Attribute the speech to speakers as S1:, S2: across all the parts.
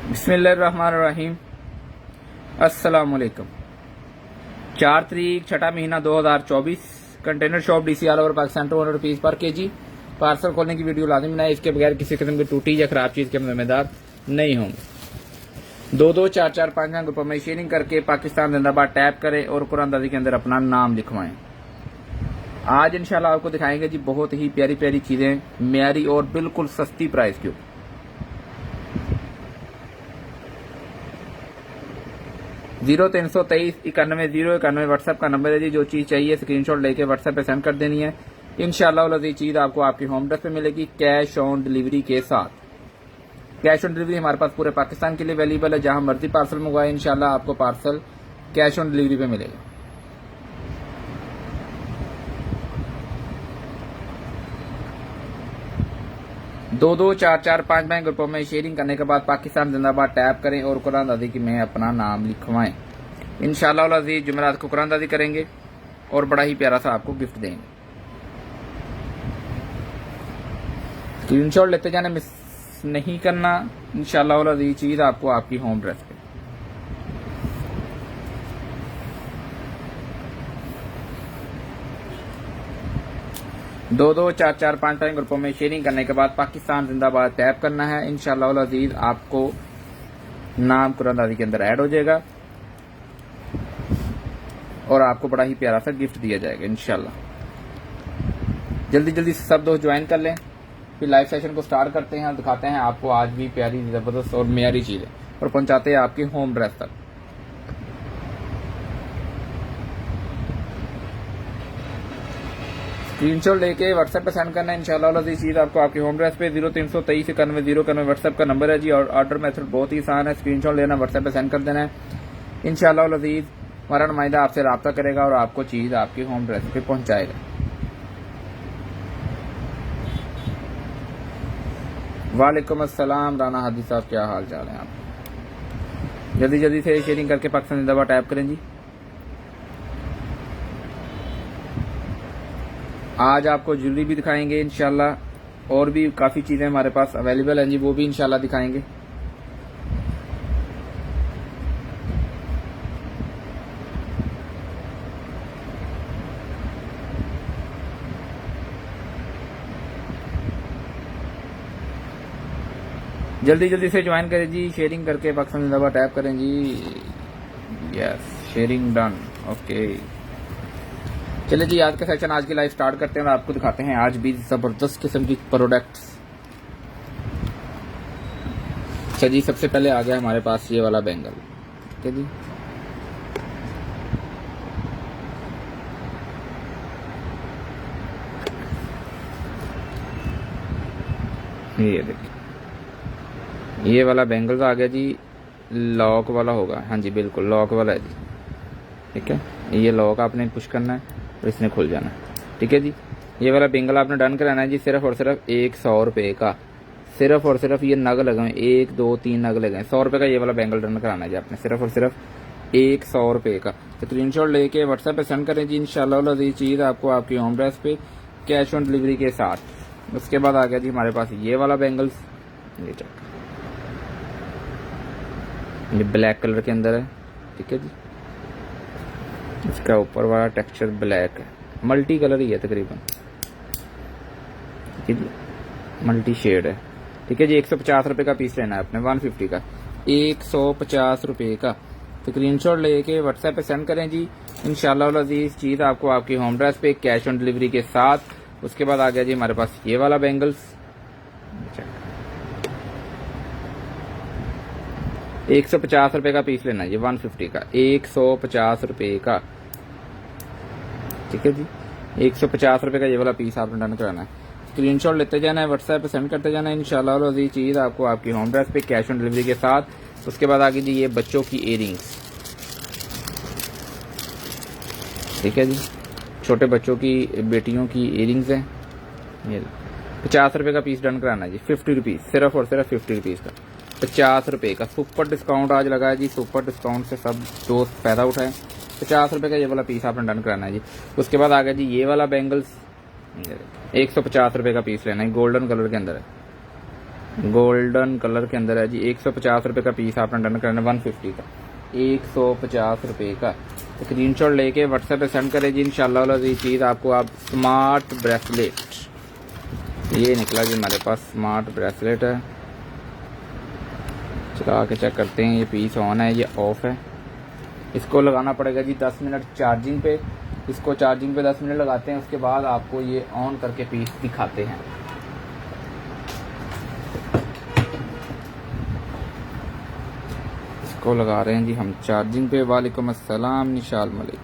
S1: बिस्मिल्लाहिर्रहमानिर्रहीम। अस्सलाम वालेकुम। 4 तारीख छठा महीना 2024। Container shop DC all over Pakistan 200 rupees पर केजी। पार्सल खोलने की वीडियो लाजिम बनाए, इसके बगैर किसी किस्म की टूटी या खराब चीज़ के हम जिम्मेदार नहीं होंगे। 2-2, 4-4, 5 ग्रुपों में शेयरिंग करके पाकिस्तान जिंदाबाद टैप करें और कुरानदाजी के अंदर अपना नाम लिखवाएं। आज इंशाल्लाह आपको दिखाएंगे जी बहुत ही प्यारी प्यारी चीज़ें, म्यारी और बिल्कुल सस्ती प्राइस के ऊपर। 0323 व्हाट्सएप का नंबर है जी। जो चीज़ चाहिए स्क्रीनशॉट लेके व्हाट्सएप पे सेंड कर देनी है। इंशाल्लाह लज़ीज़ चीज़ आपको आपकी होम एड्रेस पे मिलेगी कैश ऑन डिलीवरी के साथ। कैश ऑन डिलीवरी हमारे पास पूरे पाकिस्तान के लिए अवेलेबल है। जहां मर्जी पार्सल मंगवाए इंशाल्लाह आपको पार्सल कैश ऑन डिलीवरी पे मिलेगा। दो दो, 4-4, 5 ग्रुपों में शेयरिंग करने के बाद पाकिस्तान जिंदाबाद टैप करें और कुरानदाजी की में अपना नाम लिखवाएं। इंशाल्लाह अज़ीज़ जुमेरात को कुरानदाजी करेंगे और बड़ा ही प्यारा सा आपको गिफ्ट देंगे। स्क्रीनशॉट लेते जाने मिस नहीं करना। इंशाल्लाह अज़ीज़ चीज़ आपको आपकी होम एड्रेस पे। दो दो, 4-4, 5 ग्रुपों में शेयरिंग करने के बाद पाकिस्तान जिंदाबाद टैप करना है। इंशाल्लाह अज़ीज़ आपको नाम कुरानदाजी के अंदर ऐड हो जाएगा और आपको बड़ा ही प्यारा सा गिफ्ट दिया जाएगा इंशाल्लाह। जल्दी जल्दी से सब दोस्त ज्वाइन कर लें, फिर लाइव सेशन को स्टार्ट करते हैं और दिखाते हैं आपको आज भी प्यारी जबरदस्त और म्यारी चीजें और पहुंचाते हैं आपके होम एड्रेस तक। स्क्रीनशॉट लेके व्हाट्सएप पे सेंड करना है। इंशाल्लाह अज़ीज़ चीज आपको आपके होम एड्रेस पे 0323 91 व्हाट्सएप का नंबर है जी। और ऑर्डर मेथड बहुत ही आसान है। स्क्रीनशॉट लेना, व्हाट्सएप पे सेंड कर देना है। इंशाल्लाह अज़ीज़ हमारा नुमाइंदा आपसे रब्ता करेगा और आपको चीज आपके होम एड्रेस पे पहुंचाएगा। वालेकुम अस्सलाम राना हादी साहब, क्या हाल चाल है आप? जल्दी जल्दी से शेयरिंग करके पाकिस्तान जिंदाबाद टैप करें जी। आज आपको ज्वेलरी भी दिखाएंगे इंशाल्लाह और भी काफी चीजें हमारे पास अवेलेबल हैं जी, वो भी इंशाल्लाह दिखाएंगे। जल्दी जल्दी से ज्वाइन करें जी, शेयरिंग करके पाकिस्तान जिंदाबाद टैप करें जी। Yes, sharing done. ओके, चलिए जी आज का सेक्शन, आज की लाइव स्टार्ट करते हैं और आपको दिखाते हैं आज भी जबरदस्त किस्म की प्रोडक्ट्स। अच्छा जी, सबसे पहले आ गया हमारे पास ये वाला बैंगल। ठीक है जी, ये देखिए ये वाला बैंगल्स आ गया जी। लॉक वाला होगा, हाँ जी बिल्कुल लॉक वाला है जी। ठीक है, ये लॉक आपने पुश करना है और इसने खुल जाना है। ठीक है जी, ये वाला बैंगल आपने डन कराना है जी। सिर्फ और सिर्फ 100 रुपये का, सिर्फ और सिर्फ ये नग लगाए 1 2 3 नग लगाए 100 रुपये का ये वाला बैंगल डन कराना है जी आपने। सिर्फ और सिर्फ 100 रुपये का। तो स्क्रीनशॉट लेके व्हाट्सएप पे सेंड करें जी। इंशाल्लाह ये चीज़ आपको आपकी होम एड्रेस पे कैश ऑन डिलीवरी के साथ। उसके बाद आ गया जी हमारे पास ये वाला बैंगल्स, ये चेक, ये ब्लैक कलर के अंदर है। ठीक है जी, इसका ऊपर वाला टेक्सचर ब्लैक है, मल्टी कलर ही है तकरीबन। ठीक है जी, मल्टी शेड है। ठीक है जी, 150 रुपये का पीस लेना है अपने, 150 का, 150 रुपये का। स्क्रीनशॉट लेके व्हाट्सएप पे सेंड करें जी। इंशाल्लाह अज़ीज़ चीज़ आपको आपकी होम एड्रेस पे कैश ऑन डिलीवरी के साथ। उसके बाद आ गया जी हमारे पास ये वाला बैंगल्स, 150 रुपये का पीस लेना है, ये 150 का, 150 रुपये का। ठीक है जी, 150 रुपये का ये वाला पीस आपने डन कराना है। स्क्रीनशॉट लेते जाना है, व्हाट्सएप पे सेंड करते जाना है। इंशाल्लाह ये चीज़ आपको आपकी होम एड्रेस पे कैश ऑन डिलीवरी के साथ। उसके बाद आगे जी ये बच्चों की इयरिंग्स। ठीक है जी, छोटे बच्चों की, बेटियों की इयरिंग्स हैं। ये 50 रुपये का पीस डन कराना है जी, 50 रुपीज़, सिर्फ और सिर्फ 50 रुपीज़ का, 50 रुपये का। सुपर डिस्काउंट आज लगा है जी, सुपर डिस्काउंट से सब दोस्त फायदा उठाएं। 50 रुपये का ये वाला पीस आपने डन कराना है जी। उसके बाद आ गया जी ये वाला बैंगल्स, 150 रुपये का पीस लेना है, गोल्डन कलर के अंदर है। गोल्डन कलर के अंदर है जी। 150 रुपये का पीस आपने डन करना, 150 का, 150 रुपये का। स्क्रीनशॉट लेके व्हाट्सएप पे सेंड करें जी। इंशाल्लाह ये चीज़ आपको आप स्मार्ट ब्रेसलेट, ये निकला जी हमारे पास स्मार्ट ब्रेसलेट है। चला के चेक करते हैं, ये पीस ऑन है, ये ऑफ है। इसको लगाना पड़ेगा जी 10 मिनट चार्जिंग पे। इसको चार्जिंग पे 10 मिनट लगाते हैं, उसके बाद आपको ये ऑन करके पीस दिखाते हैं। इसको लगा रहे हैं जी हम चार्जिंग पे। वालेकुम अस्सलाम निशाल मलिक।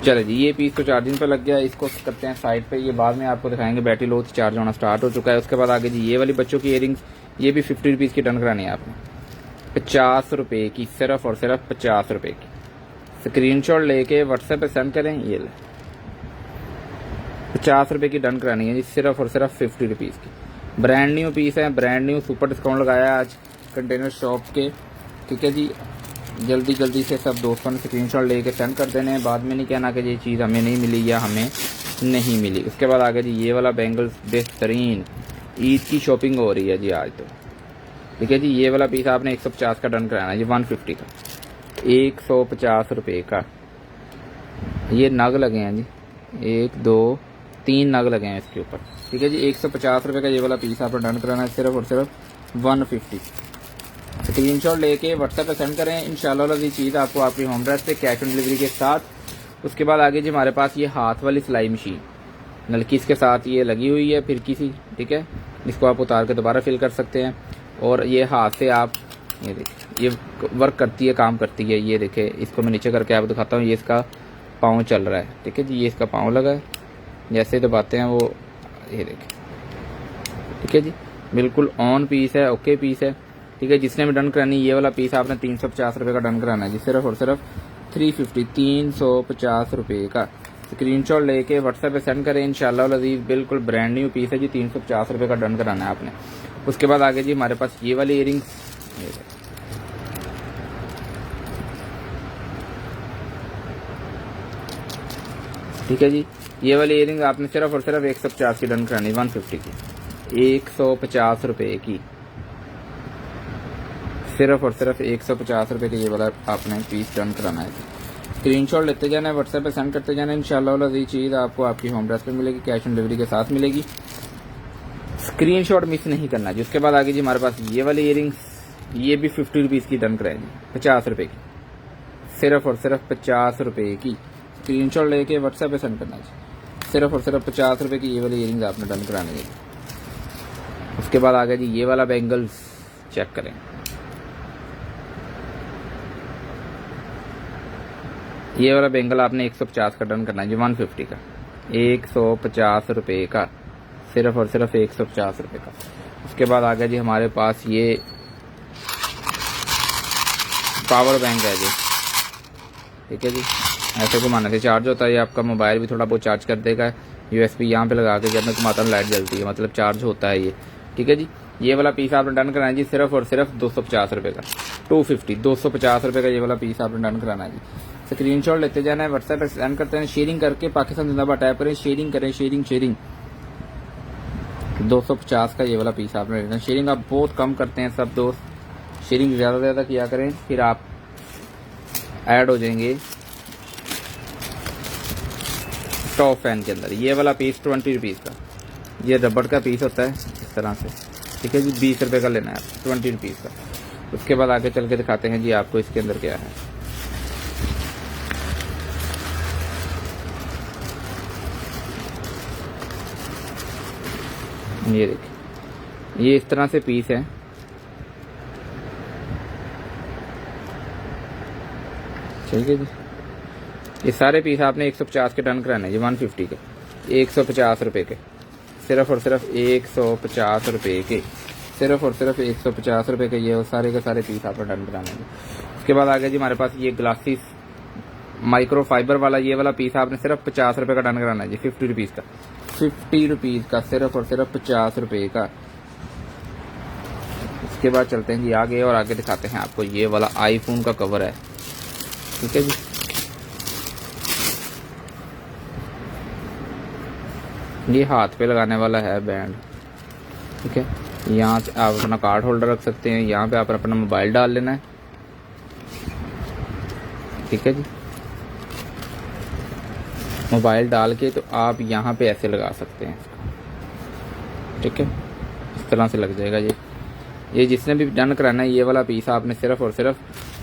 S1: चले जी, ये पीस तो चार्जिंग पे लग गया। इसको करते हैं साइड पे, ये बाद में आपको दिखाएंगे। बैटरी लो चार्ज होना स्टार्ट हो चुका है। उसके बाद आगे जी ये वाली बच्चों की इयरिंग्स, ये भी 50 रुपीज़ की डन करानी है आपने, 50 रुपये की, सिर्फ और सिर्फ 50 रुपये की। स्क्रीनशॉट लेके व्हाट्सएप पे सेंड करें। ये ले 50 रुपये की डन करानी है जी, सिर्फ और सिर्फ 50 रुपीज़ की। ब्रांड न्यू पीस है, ब्रांड न्यू, सुपर डिस्काउंट लगाया है आज कंटेनर शॉप के। ठीक है जी, जल्दी जल्दी से सब दोस्तों ने स्क्रीनशॉट लेके सेंड कर देने हैं। बाद में नहीं कहना कि ये चीज़ हमें नहीं मिली या हमें नहीं मिली। उसके बाद आगे जी ये वाला बैंगल्स बेहतरीन, ईद की शॉपिंग हो रही है जी आज तो। ठीक है जी, ये वाला पीस आपने 150 का डन कराना है जी, 150 का, 150 रुपये का। ये नग लगे हैं जी, 1 2 3 नग लगे हैं इसके ऊपर। ठीक है जी, 150 रुपये का ये वाला पीस आपको डन कराना है, सिर्फ और सिर्फ 150। स्क्रीनशॉट लेके व्हाट्सएप पे सेंड करें। इंशाल्लाह ये चीज़ आपको आपकी होम एड्रेस पे कैश ऑन डिलीवरी के साथ। उसके बाद आगे जी हमारे पास ये हाथ वाली सिलाई मशीन नलकी इसके साथ ये लगी हुई है फिर किसी। ठीक है, इसको आप उतार के दोबारा फिल कर सकते हैं। और ये हाथ से आप, ये देखिए, ये वर्क करती है, काम करती है। ये देखिए, इसको मैं नीचे करके आपको दिखाता हूँ। ये इसका पाँव चल रहा है। ठीक है जी, ये इसका पाँव लगा है, जैसे दबाते हैं वो, ये देखिए। ठीक है जी, बिल्कुल ऑन पीस है, ओके पीस है। ठीक है, जिसने भी डन करानी, ये वाला पीस आपने 350 रुपये का डन कराना है जी, सिर्फ और सिर्फ 350 रुपये का। स्क्रीनशॉट लेके व्हाट्सएप पे सेंड करें। इंशाल्लाह अज़ीज़ बिल्कुल ब्रांड न्यू पीस है जी, 350 रुपये का डन कराना है आपने। उसके बाद आगे जी हमारे पास ये वाली इयरिंग्स, ठीक है जी, ये वाली इयरिंग आपने सिर्फ और सिर्फ 150 की डन करानी, 150 की, 150 रुपये की, सिर्फ और सिर्फ 150 रुपये का ये वाला आपने पीस डन कराना है। स्क्रीनशॉट लेते जाना है, व्हाट्सएप पे सेंड करते जाना है। इंशाल्लाह ये चीज़ आपको आपकी होम एड्रेस पे मिलेगी, कैश ऑन डिलीवरी के साथ मिलेगी। स्क्रीनशॉट मिस नहीं करना जी। उसके बाद आगे जी हमारे पास ये वाली इयरिंग्स, ये भी 50 रुपीज़ की डन कराएंगे, 50 रुपये की, सिर्फ और सिर्फ 50 रुपये की। स्क्रीनशॉट लेके व्हाट्सएप पे सेंड करना जी, सिर्फ और सिर्फ 50 रुपये की ये वाली इयरिंग्स आपने डन करानी है। उसके बाद आगे जी ये वाला बैंगल्स चेक करें। ये वाला बैंगल आपने 150 का डन करना है जी, 150 का, 150 रुपये का, सिर्फ और सिर्फ 150 रुपये का। उसके बाद आ गया जी हमारे पास ये पावर बैंक है जी। ठीक है जी, ऐसे घुमाने से चार्ज होता है। ये आपका मोबाइल भी थोड़ा बहुत चार्ज कर देगा। USB यहाँ पे लगा के जब मैं घुमाता हूँ लाइट जलती है, मतलब चार्ज होता है ये। ठीक है जी, ये वाला पीस आपने डन कराना है जी, सिर्फ और सिर्फ 250 रुपये का, 250 रुपये का ये वाला पीस आपने डन कराना है जी। स्क्रीनशॉट लेते जाना है, व्हाट्सएप पर सेंड करते हैं, शेयरिंग करके पाकिस्तान जिंदाबाद टाइप करें, शेयरिंग करें, शेयरिंग 250 का ये वाला पीस आपने लेना। शेयरिंग आप बहुत कम करते हैं सब दोस्त, शेयरिंग ज़्यादा से ज़्यादा किया करें, फिर आप ऐड हो जाएंगे टॉप फैन के अंदर। ये वाला पीस 20 रुपीज़ का, ये रबड़ का पीस होता है इस तरह से। ठीक है जी, 20 रुपये का लेना है, 20 रुपीज़ का। उसके बाद आगे चल के दिखाते हैं जी आपको इसके अंदर क्या है। ये देखिए, ये इस तरह से पीस है। ठीक है जी, ये सारे पीस आपने 150 के डन कराने जी, 150 के, 150 रुपये के, सिर्फ और सिर्फ 150 रुपये के, सिर्फ और सिर्फ 150 रुपये के। ये सारे के सारे पीस आपने डन कराने जी। उसके बाद आ गया जी हमारे पास ये ग्लासेस माइक्रो फाइबर वाला, ये वाला पीस आपने सिर्फ 50 रुपये का डन कराना है जी, 50 रुपीज़ का, 50 रुपीज़ का, सिर्फ और सिर्फ 50 रुपये का। इसके बाद चलते हैं जी आगे और आगे दिखाते हैं आपको ये वाला आईफोन का कवर है। ठीक है जी, ये हाथ पे लगाने वाला है बैंड, ठीक है। यहाँ से आप अपना कार्ड होल्डर रख सकते हैं, यहाँ पे आप अपना मोबाइल डाल लेना है, ठीक है जी। मोबाइल डाल के तो आप यहाँ पे ऐसे लगा सकते हैं इसको, ठीक है। इस तरह से लग जाएगा ये जिसने भी डन कराना है, ये वाला पीस आपने सिर्फ और सिर्फ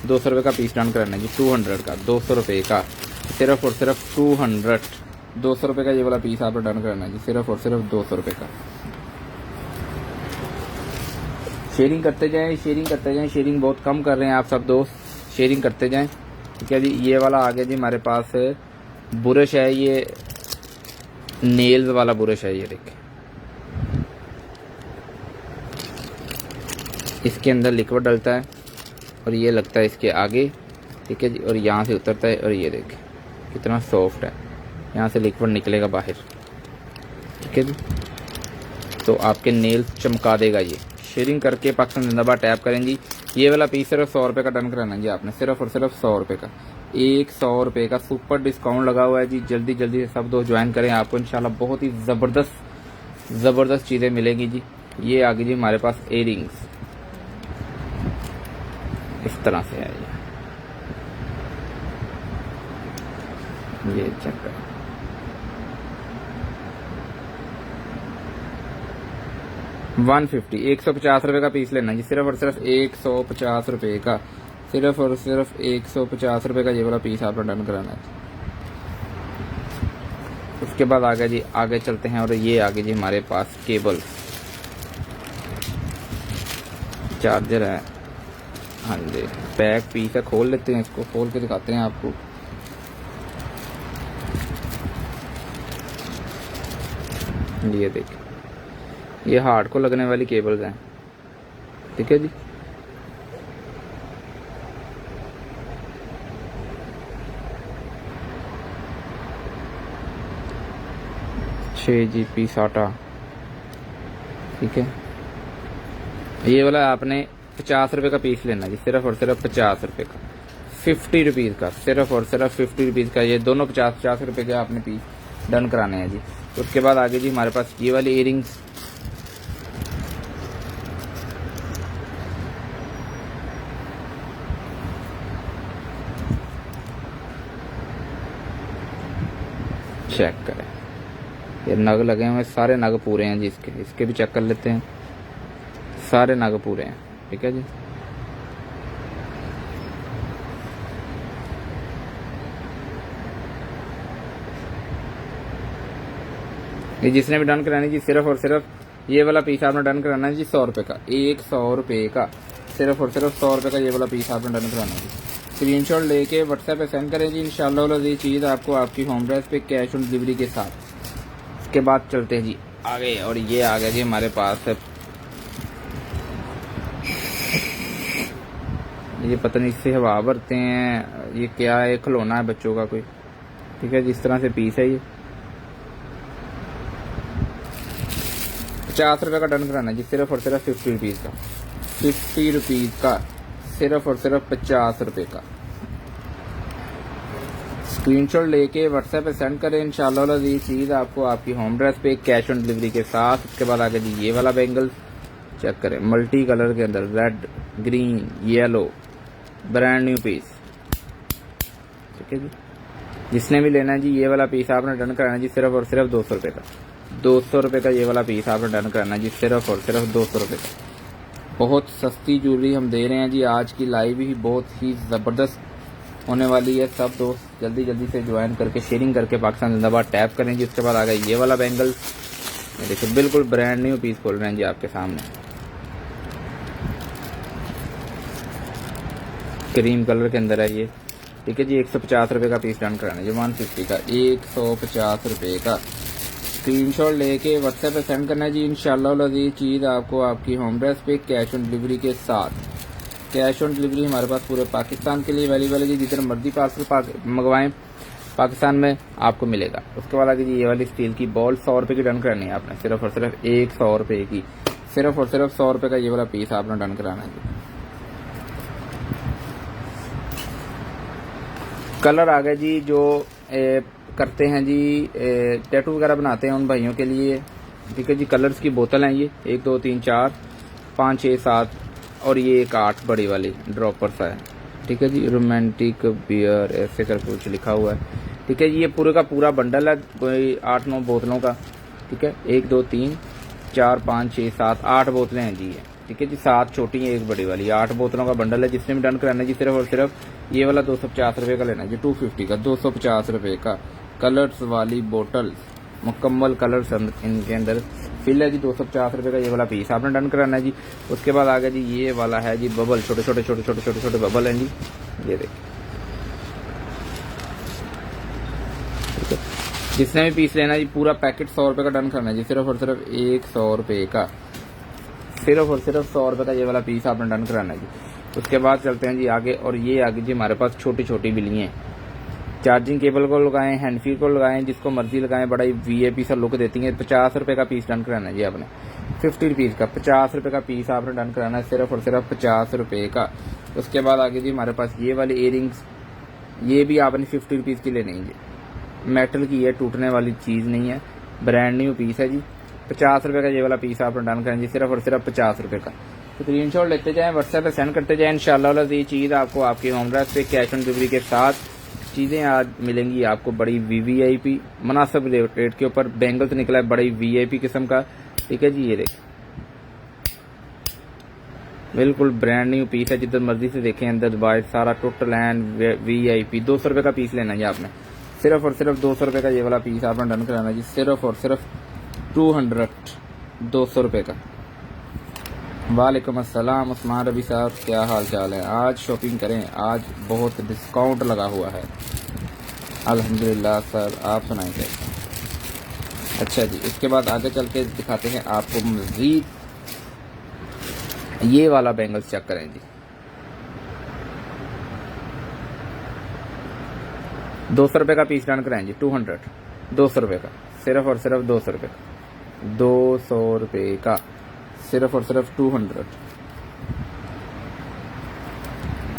S1: 200 रुपये का पीस डन कराना है जी। 200 का, 200 रुपये का, सिर्फ और सिर्फ 200 रुपये का ये वाला पीस आपने डन कराना है जी, सिर्फ और सिर्फ 200 रुपये का। शेयरिंग करते जाएं, शेयरिंग करते जाएं, शेयरिंग बहुत कम कर रहे हैं आप सब दोस्त, शेयरिंग करते जाएं, ठीक है जी। ये वाला आ गया जी हमारे पास बुरश है, ये नेल्स वाला बुरश है, ये देखिए इसके अंदर लिक्विड डलता है और ये लगता है इसके आगे, ठीक है जी, और यहाँ से उतरता है और ये देखिए कितना सॉफ्ट है, यहाँ से लिक्विड निकलेगा बाहर, ठीक है जी। तो आपके नेल्स चमका देगा ये। शेयरिंग करके पाकिस्तान जिंदाबाद टैप करें जी। ये वाला पीस सिर्फ 100 रुपये का डन कराना है जी आपने, सिर्फ और सिर्फ 100 रुपये का, 100 रुपये का सुपर डिस्काउंट लगा हुआ है जी। जल्दी जल्दी से सब दोस्त ज्वाइन करें, आपको इंशाल्लाह बहुत ही ज़बरदस्त चीज़ें मिलेंगी जी। ये आ गई जी हमारे पास इयरिंग्स, इस तरह से है ये चेक करें। $150 150 रुपये का पीस लेना जी, सिर्फ और सिर्फ 150 रुपये का, सिर्फ और सिर्फ 150 रुपये का ये वाला पीस आपने डन कराना है। उसके बाद आगे जी आगे चलते हैं और ये आगे जी हमारे पास केबल चार्जर है, हाँ जी पैक पीस है। खोल लेते हैं इसको, खोल के दिखाते हैं आपको। ये देखिए ये हार्ड को लगने वाली केबल्स हैं, ठीक है जी। GB SATA, ठीक है। ये वाला आपने 50 रुपये का पीस लेना जी, सिर्फ और सिर्फ 50 रुपये का, 50 रुपीज़ का, सिर्फ और सिर्फ 50 रुपीज़ का। ये दोनों 50 रुपये के आपने पीस डन कराने हैं जी। उसके बाद आगे जी हमारे पास ये वाली इयरिंग्स, चेक करें, ये नग लगे हुए, सारे नग पूरे हैं जी। इसके भी चेक कर लेते हैं, सारे नग पूरे हैं, ठीक है जी। ये जिसने भी डन कराना है जी, सिर्फ और सिर्फ ये वाला पीस आपने डन कराना है जी 100 रुपये का, 100 रुपये का, सिर्फ और सिर्फ 100 रुपये का ये वाला पीस आपने डन कराना है जी। स्क्रीनशॉट लेके व्हाट्सएप पे सेंड करें जी, इंशाल्लाह ये चीज़ आपको आपकी होम एड्रेस पे कैश ऑन डिलीवरी के साथ। उसके बाद चलते हैं जी आगे, और ये आ गया जी हमारे पास ये पता नहीं इससे हवा भरते हैं, ये क्या है, खिलौना है बच्चों का कोई, ठीक है जिस तरह से पीस है ये। 50 रुपये का डन कराना है जी, सिर्फ और सिर्फ 50 रुपीज़ का, 50 रुपीज़ का, सिर्फ और सिर्फ 50 रुपये का। स्क्रीनशॉट लेके व्हाट्सएप पे सेंड करें, इंशाल्लाह ये चीज़ आपको आपकी होम एड्रेस पे कैश ऑन डिलीवरी के साथ। उसके बाद आगे जी ये वाला बैंगल चेक करें, मल्टी कलर के अंदर, red, green, yellow, brand new piece, ठीक है जी। जिसने भी लेना है जी ये वाला पीस आपने डन कराना है जी, सिर्फ और सिर्फ 200 रुपये का, 200 रुपये का ये वाला पीस आपने डन कराना है जी, सिर्फ और सिर्फ 200 रुपये का। बहुत सस्ती ज्वेलरी हम दे रहे हैं जी, आज की लाइव ही बहुत ही ज़बरदस्त होने वाली है। सब दोस्त जल्दी जल्दी से ज्वाइन करके शेयरिंग करके पाकिस्तान जिंदाबाद टैप करें जी। उसके बाद आ गया ये वाला बैंगल, देखिए बिल्कुल ब्रांड न्यू पीस खोल रहे हैं जी आपके सामने, क्रीम कलर के अंदर है ये, ठीक है जी। 150 रुपये का पीस डन कराना है जी, 150 का, 150 रुपये का। स्क्रीनशॉट लेके व्हाट्सएप पे सेंड करना है जी, इंशाल्लाह ये चीज़ आपको आपकी होम एड्रेस पे कैश ऑन डिलीवरी के साथ। कैश ऑन डिलीवरी हमारे पास पूरे पाकिस्तान के लिए अवेलेबल है जी, जितना मर्जी पार्सल मंगवाएं पाकिस्तान में आपको मिलेगा। उसके बाद आगे जी ये वाली स्टील की बॉल 100 रुपये की डन करानी है आपने, सिर्फ और सिर्फ 100 रुपये की, सिर्फ और सिर्फ 100 रुपये का ये वाला पीस आपने डन कराना है जी। कलर आ गया जी जो करते हैं जी, टैटू वगैरह बनाते हैं उन भाइयों के लिए, ठीक है जी। कलर्स की बोतल हैं ये 1 2 3 4 5 6 7 और ये एक 8 बड़ी वाली ड्रॉपर सा है, ठीक है जी। रोमांटिक बियर ऐसे कर कुछ लिखा हुआ है, ठीक है जी। ये पूरे का पूरा बंडल है, कोई 8 9 बोतलों का, ठीक है। 1 2 3 4 5 6 7 8 बोतलें हैं जी ये, ठीक है जी। 7 छोटी है 1 बड़ी वाली, 8 बोतलों का बंडल है। जिसने भी डन कराना है जी सिर्फ और सिर्फ ये वाला 250 रुपये का लेना है जी, 250 का 250 रुपये का। कलर्स वाली बोतल, मुकम्मल कलर्स इनके अंदर फिल है जी, 250 रुपये का ये वाला पीस आपने डन कराना है जी। उसके बाद आगे जी ये वाला है जी बबल, छोटे छोटे छोटे छोटे छोटे छोटे बबल हैं जी, ये देखिए, ठीक है। जिसने भी पीस लेना है जी पूरा पैकेट 100 रुपये का डन करना है जी, सिर्फ और सिर्फ 100 रुपये का, सिर्फ और सिर्फ 100 रुपये का ये वाला पीस आपने डन कराना है जी। उसके बाद चलते हैं जी आगे, और ये आगे जी हमारे पास छोटी छोटी बिल्ली हैं। चार्जिंग केबल को लगाएं, हैंड फ्री को लगाएं, जिसको मर्जी लगाएं, बड़ा ही वीआईपी सा लुक देती हैं। 50 रुपये का पीस डन कराना है जी आपने, 50 रुपीज़ का 50 रुपये का पीस आपने डन कराना है, सिर्फ और सिर्फ 50 रुपये का। उसके बाद आगे जी हमारे पास ये वाली इयरिंग्स, ये भी आपने 50 रुपीज़ की लेनी है जी, मेटल की है, टूटने वाली चीज़ नहीं है, ब्रांड न्यू पीस है जी। 50 रुपये का ये वाला पीस आपने डन करें जी, सिर्फ और सिर्फ 50 रुपये का। तो स्क्रीन शॉट लेते जाएं, व्हाट्सएप पे सेंड करते जाएं। इंशाल्लाह ये चीज़ आपको आपके होम एड्रेस पे कैश ऑन डिलीवरी के साथ चीज़ें आज मिलेंगी आपको, बड़ी वीवीआईपी मुनासिब रेट के ऊपर। बैंगल्स निकला है बड़ी वीआईपी किस्म का, ठीक है जी। ये देख बिल्कुल ब्रांड न्यू पीस है, जिधर मर्जी से देखें अंदर बाहर सारा टोटल एंड वीआईपी। 200 रुपये का पीस लेना है आपने, सिर्फ और सिर्फ 200 रुपये का ये वाला पीस आपने डन कराना है जी, सिर्फ और सिर्फ 200 रुपये का। वालेकुम अस्सलाम उस्मान रबी साहब, क्या हाल चाल है? आज शॉपिंग करें, आज बहुत डिस्काउंट लगा हुआ है अल्हम्दुलिल्लाह सर, आप सुनाएं कैसे? अच्छा जी, इसके बाद आगे चल के दिखाते हैं आपको मज़ीद। ये वाला बैंगल्स चेक करें जी, 200 रुपये का पीस डन कराएं जी, 200 200 रुपये का, सिर्फ और सिर्फ 200 रुपये का, 200 रुपये का, सिर्फ और सिर्फ 200।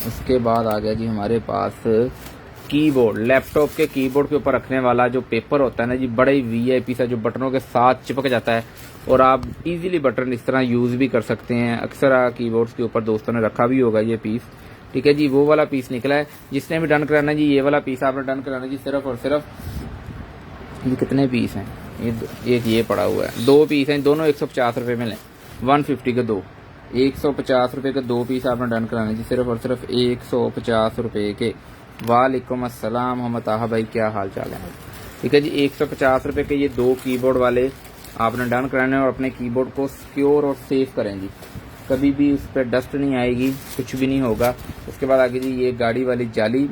S1: उसके बाद आ गया जी हमारे पास कीबोर्ड, लैपटॉप के कीबोर्ड के ऊपर रखने वाला जो पेपर होता है ना जी, बड़ा ही वीआईपी सा, जो बटनों के साथ चिपक जाता है और आप इजीली बटन इस तरह यूज़ भी कर सकते हैं। अक्सर कीबोर्ड्स के ऊपर दोस्तों ने रखा भी होगा ये पीस, ठीक है जी। वो वाला पीस निकला है, जिसने भी डन कराना है जी ये वाला पीस आपने डन कराना है जी, सिर्फ और सिर्फ। ये कितने पीस हैं? एक ये पड़ा हुआ है, 2 पीस हैं, दोनों 150 रुपये में लें, 150 के 2, 150 रुपये के 2 पीस आपने डन कराना है जी, सिर्फ और सिर्फ 150 रुपये के। वालेकुम अस्सलाम मोहम्मद आहा भाई, क्या हाल चाल है? ठीक है जी, 150 रुपये के ये 2 कीबोर्ड वाले आपने डन कराने हैं, और अपने कीबोर्ड को सिक्योर और सेफ करें जी, कभी भी उस पर डस्ट नहीं आएगी, कुछ भी नहीं होगा। उसके बाद आगे जी ये गाड़ी वाली जाली,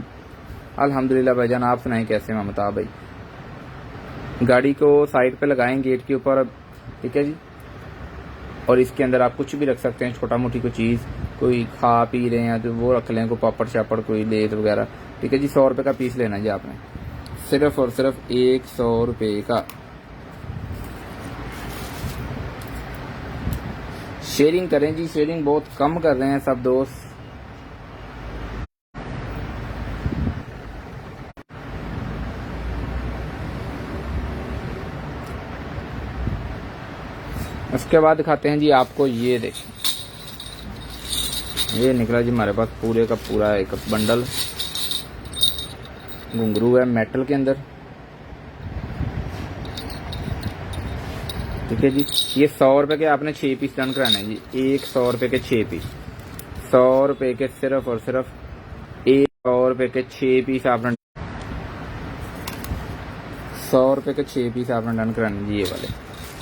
S1: अल्हम्दुलिल्लाह भाईजान, आप सुनाएं कैसे मोहम्मद आहा भाई? गाड़ी को साइड पे लगाएं गेट के ऊपर, ठीक है जी। और इसके अंदर आप कुछ भी रख सकते हैं, छोटा मोटी कोई चीज़, कोई खा पी रहे हैं तो वो रख लें, कोई पापड़ शापड़, कोई लेस वगैरह, ठीक है जी। 100 रुपये का पीस लेना जी आपने, सिर्फ और सिर्फ 100 रुपये का। शेयरिंग करें जी, शेयरिंग बहुत कम कर रहे हैं सब दोस्त। उसके बाद दिखाते हैं जी आपको, ये देखें, ये निकला जी हमारे पास पूरे का पूरा एक बंडल, घुंघरू है मेटल के अंदर, ठीक है जी। ये 100 रुपये के आपने 6 पीस डन कराना है जी, 100 रुपये के 6 पीस, 100 रुपये के सिर्फ और सिर्फ 100 रुपये के 6 पीस आपने, 100 रुपये के 6 पीस आपने डन कराने जी। ये वाले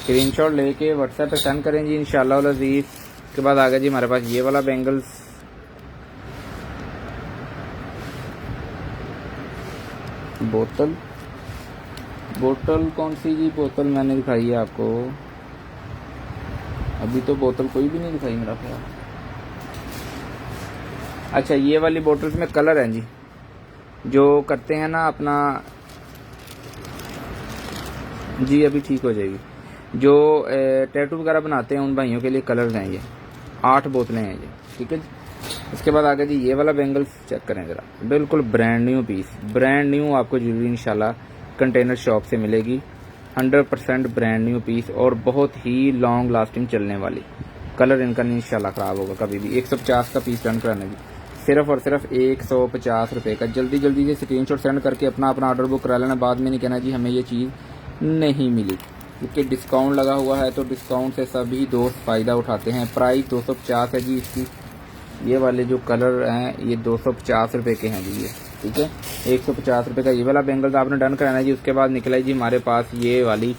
S1: स्क्रीनशॉट लेके व्हाट्सएप पे सेंड करें जी, इंशाल्लाह अज़ीज़। उसके बाद आ गया जी हमारे पास ये वाला बैंगल्स, बोतल, बोतल कौन सी जी? बोतल मैंने दिखाई है आपको, अभी तो बोतल कोई भी नहीं दिखाई मेरा ख्याल। अच्छा, ये वाली बोतल्स में कलर हैं जी, जो करते हैं ना अपना जी, अभी ठीक हो जाएगी। जो टैटू वगैरह बनाते हैं उन भाइयों के लिए कलर्स हैं ये, 8 बोतलें हैं ये, ठीक है जी। उसके बाद आगे जी ये वाला बैंगल्स चेक करें ज़रा, बिल्कुल brand new piece, brand new आपको ज्वेलरी इंशाल्लाह कंटेनर शॉप से मिलेगी। 100% ब्रांड न्यू पीस और बहुत ही लॉन्ग लास्टिंग चलने वाली। कलर इनका नहीं इंशाल्लाह ख़राब होगा कभी भी। 150 का पीस डन कराने की सिर्फ और सिर्फ 150 रुपये का। जल्दी जल्दी से स्क्रीनशॉट सेंड करके अपना ऑर्डर बुक करा लेना। बाद में नहीं कहना जी हमें ये चीज़ नहीं मिली, क्योंकि डिस्काउंट लगा हुआ है तो डिस्काउंट से सभी दोस्त फ़ायदा उठाते हैं। प्राइस 250 है जी इसकी। ये वाले जो कलर हैं ये 250 रुपये के हैं जी ये, ठीक है। 150 रुपये का ये वाला बैंगल्स आपने डन कराना है जी। उसके बाद निकला जी हमारे पास ये वाली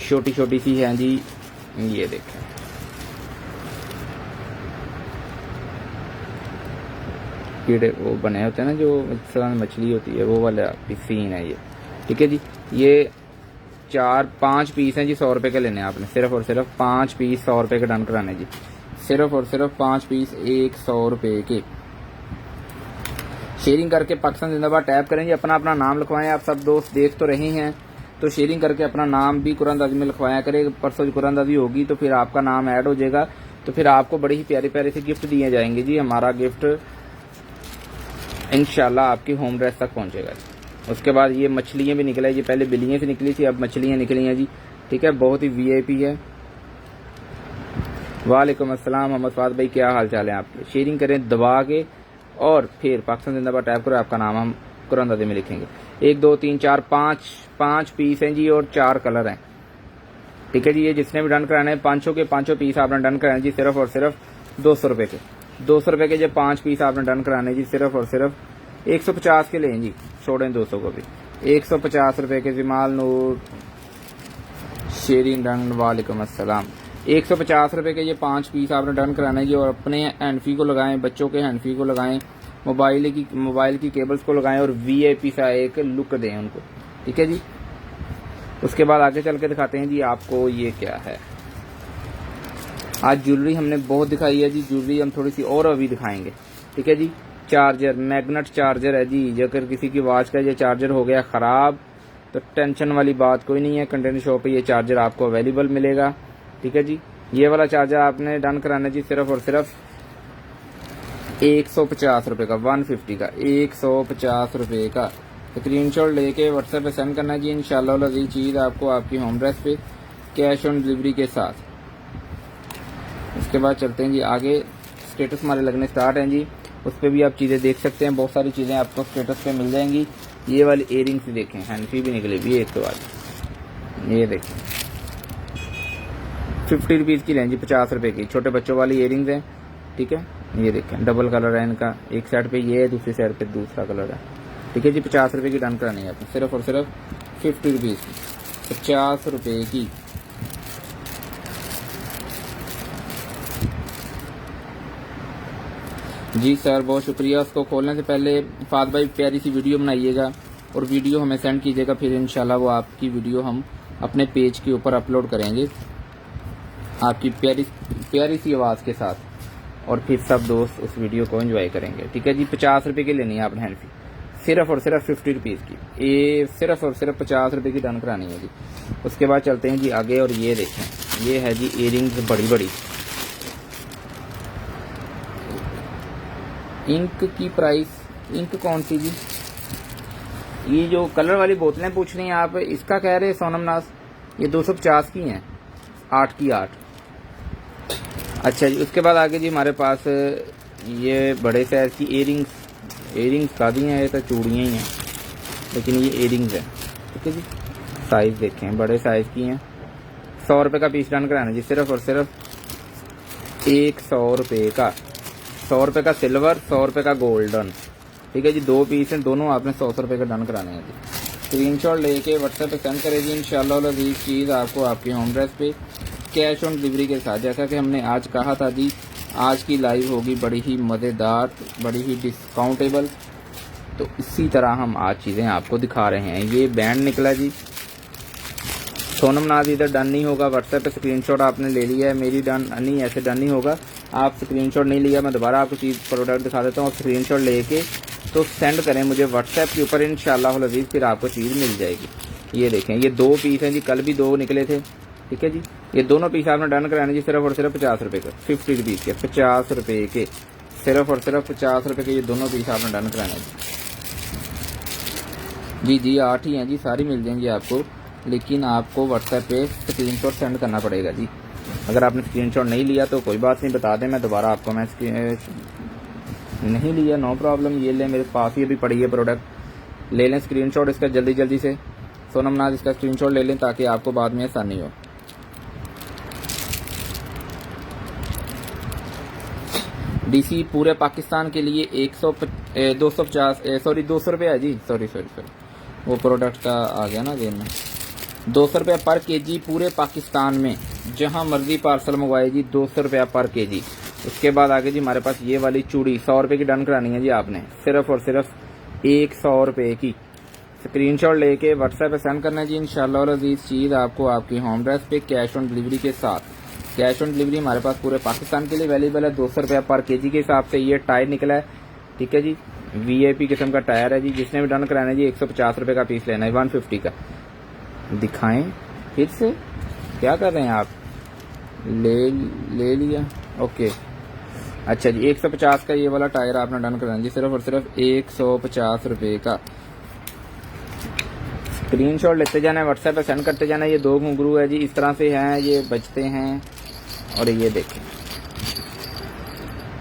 S1: छोटी छोटी सी हैं जी, ये देखें, कीड़े वो बने होते हैं ना जो मछली होती है, वो वाला सीन है ये, ठीक है जी। ये 4-5 पीस हैं जी, 100 रुपये के लेने हैं आपने। सिर्फ और सिर्फ 5 पीस 100 रुपये के डन कराने जी। सिर्फ और सिर्फ 5 पीस 100 रुपये के। शेयरिंग करके पाकिस्तान जिंदाबाद टैप करें जी। अपना अपना नाम लिखवाएं। आप सब दोस्त देख तो रहे हैं, तो शेयरिंग करके अपना नाम भी कुरानदाजी में लिखवाया करें। परसों कुरानदाजी होगी तो फिर आपका नाम ऐड हो जाएगा, तो फिर आपको बड़ी ही प्यारे प्यारे से गिफ्ट दिए जाएंगे जी। हमारा गिफ्ट इंशाल्लाह आपकी होम एड्रेस तक पहुंचेगा। उसके बाद ये मछलियाँ भी निकला है जी। पहले बिल्लियाँ से निकली थी, अब मछलियाँ निकली हैं जी, ठीक है। बहुत ही वीआईपी है। वालेकुम अस्सलाम मोहम्मद फाद भाई, क्या हाल चाल है आपके। शेयरिंग करें दबा के और फिर पाकिस्तान जिंदाबाद टैप करो। आपका नाम हम कुरानदाजी में लिखेंगे। 1 2 3 4 5 पीस हैं जी और 4 कलर हैं, ठीक है जी। ये जिसने भी डन कराना है 500 के 500 पीस आपने डन कराने जी। सिर्फ और सिर्फ 200 रुपये के। 200 रुपये के जो 5 पीस आपने डन कराने जी। सिर्फ और सिर्फ 150 के लें जी, छोड़ें 200 को भी। 150 रुपये के। जमाल नूर शेयरिंग डन, वालेकुम अस्सलाम। 150 रुपये के ये 5 पीस आपने डन कराना है जी। और अपने हैंडफी को लगाएं, बच्चों के हैंडफी को लगाएं, मोबाइल की केबल्स को लगाएं और वीआईपी सा एक लुक दें उनको, ठीक है जी। उसके बाद आगे चल के दिखाते हैं जी आपको ये क्या है। आज ज्वेलरी हमने बहुत दिखाई है जी, ज्वेलरी हम थोड़ी सी और अभी दिखाएंगे, ठीक है जी। चार्जर, मैग्नेट चार्जर है जी। अगर किसी की वॉच का ये चार्जर हो गया ख़राब तो टेंशन वाली बात कोई नहीं है। कंटेनर शॉप पे ये चार्जर आपको अवेलेबल मिलेगा, ठीक है जी। ये वाला चार्जर आपने डन कराना जी। सिर्फ और सिर्फ 150 रुपये का, 150 का, 150 रुपये का। स्क्रीनशॉट लेके व्हाट्सएप पे सेंड करना जी। इंशाल्लाह ये चीज़ आपको आपकी होम एड्रेस पे कैश ऑन डिलीवरी के साथ। उसके बाद चलते हैं जी आगे। स्टेटस हमारे लगने स्टार्ट हैं जी, उस पर भी आप चीज़ें देख सकते हैं। बहुत सारी चीज़ें आपको स्टेटस पे मिल जाएंगी। ये वाली इयरिंग्स देखें, हैंडफी भी निकली भी एक तो बाद, ये देखें 50 रुपीज़ की लें जी, 50 रुपये की। छोटे बच्चों वाली इयरिंग्स हैं, ठीक है। ये देखें डबल कलर है इनका, एक साइड पे ये है, दूसरी साइड पे दूसरा कलर है, ठीक है जी। 50 रुपये की डन करानी है आपने। सिर्फ और सिर्फ 50 रुपीज़ की, 50 रुपये की। जी सर बहुत शुक्रिया। उसको खोलने से पहले फाद भाई प्यारी सी वीडियो बनाइएगा और वीडियो हमें सेंड कीजिएगा। फिर इंशाल्लाह वो आपकी वीडियो हम अपने पेज के ऊपर अपलोड करेंगे आपकी प्यारी सी आवाज़ के साथ, और फिर सब दोस्त उस वीडियो को एंजॉय करेंगे, ठीक है जी। 50 रुपये की लेनी है आपने हैंडफी। सिर्फ और सिर्फ 50 रुपीज़ की। ये सिर्फ और सिर्फ 50 रुपये की डन करानी है जी। उसके बाद चलते हैं जी आगे। और ये देखें, ये है जी इयरिंग्स बड़ी बड़ी। इंक की प्राइस, इंक कौन सी जी? ये जो कलर वाली बोतलें पूछ रही हैं आप, इसका कह रहे हैं सोनम नाज, ये 250 की हैं, 8 की 8। अच्छा जी। उसके बाद आगे जी हमारे पास ये बड़े साइज की इयरिंग्स का दी हैं, ये तो चूड़ियाँ ही हैं, लेकिन ये इयरिंग्स हैं, ठीक है जी। साइज़ देखें, बड़े साइज़ की हैं। 100 रुपये का पीस डन कराना जी। सिर्फ और सिर्फ 100 रुपये का। 100 रुपये का सिल्वर, 100 रुपये का गोल्डन, ठीक है जी। 2 पीस हैं, दोनों आपने 100 रुपये का डन कराने हैं जी। स्क्रीनशॉट लेके व्हाट्सएप पे सेंड करें जी। इंशाल्लाह ये चीज़ आपको आपके होम एड्रेस पे कैश ऑन डिलीवरी के साथ। जैसा कि हमने आज कहा था जी, आज की लाइव होगी बड़ी ही मज़ेदार, बड़ी ही डिस्काउंटेबल, तो इसी तरह हम आज चीज़ें आपको दिखा रहे हैं। ये बैंड निकला जी। सोनम नाज इधर डन नहीं होगा। व्हाट्सएप पे स्क्रीनशॉट आपने ले लिया है, मेरी डन नहीं, ऐसे डन नहीं होगा। आप स्क्रीनशॉट नहीं लिया, मैं दोबारा आपको चीज़ प्रोडक्ट दिखा देता हूँ। स्क्रीनशॉट लेके तो सेंड करें मुझे व्हाट्सएप के ऊपर, इंशाल्लाह अज़ीज़ फिर आपको चीज़ मिल जाएगी। ये देखें, ये 2 पीस हैं जी, कल भी 2 निकले थे, ठीक है जी। ये दोनों पीस आपने डन कराने जी। सिर्फ और सिर्फ 50 रुपये का, 50 रुपीज़ के, 50 रुपये के। सिर्फ और सिर्फ 50 रुपये के ये दोनों पीस आपने डन कराने जी। जी जी 8 ही हैं जी, सारी मिल जाएंगी आपको, लेकिन आपको व्हाट्सएप पे स्क्रीनशॉट सेंड करना पड़ेगा जी। अगर आपने स्क्रीनशॉट नहीं लिया तो कोई बात नहीं, बता दें, मैं दोबारा आपको मैं नहीं लिया, नो प्रॉब्लम, ये ले, मेरे पास ही अभी पड़ी है प्रोडक्ट, ले लें स्क्रीनशॉट इसका जल्दी जल्दी से, सोनम नाज इसका स्क्रीनशॉट ले लें ताकि आपको बाद में आसानी हो। डीसी पूरे पाकिस्तान के लिए 200 रुपये है जी, सॉरी वो प्रोडक्ट का आ गया ना देना, 200 रुपये पर केजी पूरे पाकिस्तान में, जहां मर्जी पार्सल मंगवाए जी, 200 रुपया पर केजी। उसके बाद आगे जी हमारे पास ये वाली चूड़ी 100 रुपये की डन करानी है जी आपने, सिर्फ और सिर्फ 100 रुपये की। स्क्रीनशॉट लेके व्हाट्सएप पे सेंड करना है जी, इंशाल्लाह अजीज चीज़ आपको आपकी होम एड्रेस पे कैश ऑन डिलीवरी के साथ। कैश ऑन डिलीवरी हमारे पास पूरे पाकिस्तान के लिए अवेलेबल है, 200 रुपया पर केजी के हिसाब से। ये टायर निकला है, ठीक है जी, वीआईपी किस्म का टायर है जी, जिसने भी डन कराना है जी 150 रुपये का पीस लेना है, 150 का। दिखाएं फिर से, क्या कर रहे हैं आप, ले लिया, ओके, अच्छा जी 150 का ये वाला टायर आपने डन कराना है जी, सिर्फ और सिर्फ 150 रुपये का। स्क्रीनशॉट लेते जाना है, व्हाट्सएप पे सेंड करते जाना है। ये 2 घुंघरू है जी, इस तरह से हैं, ये बचते हैं, और ये देखें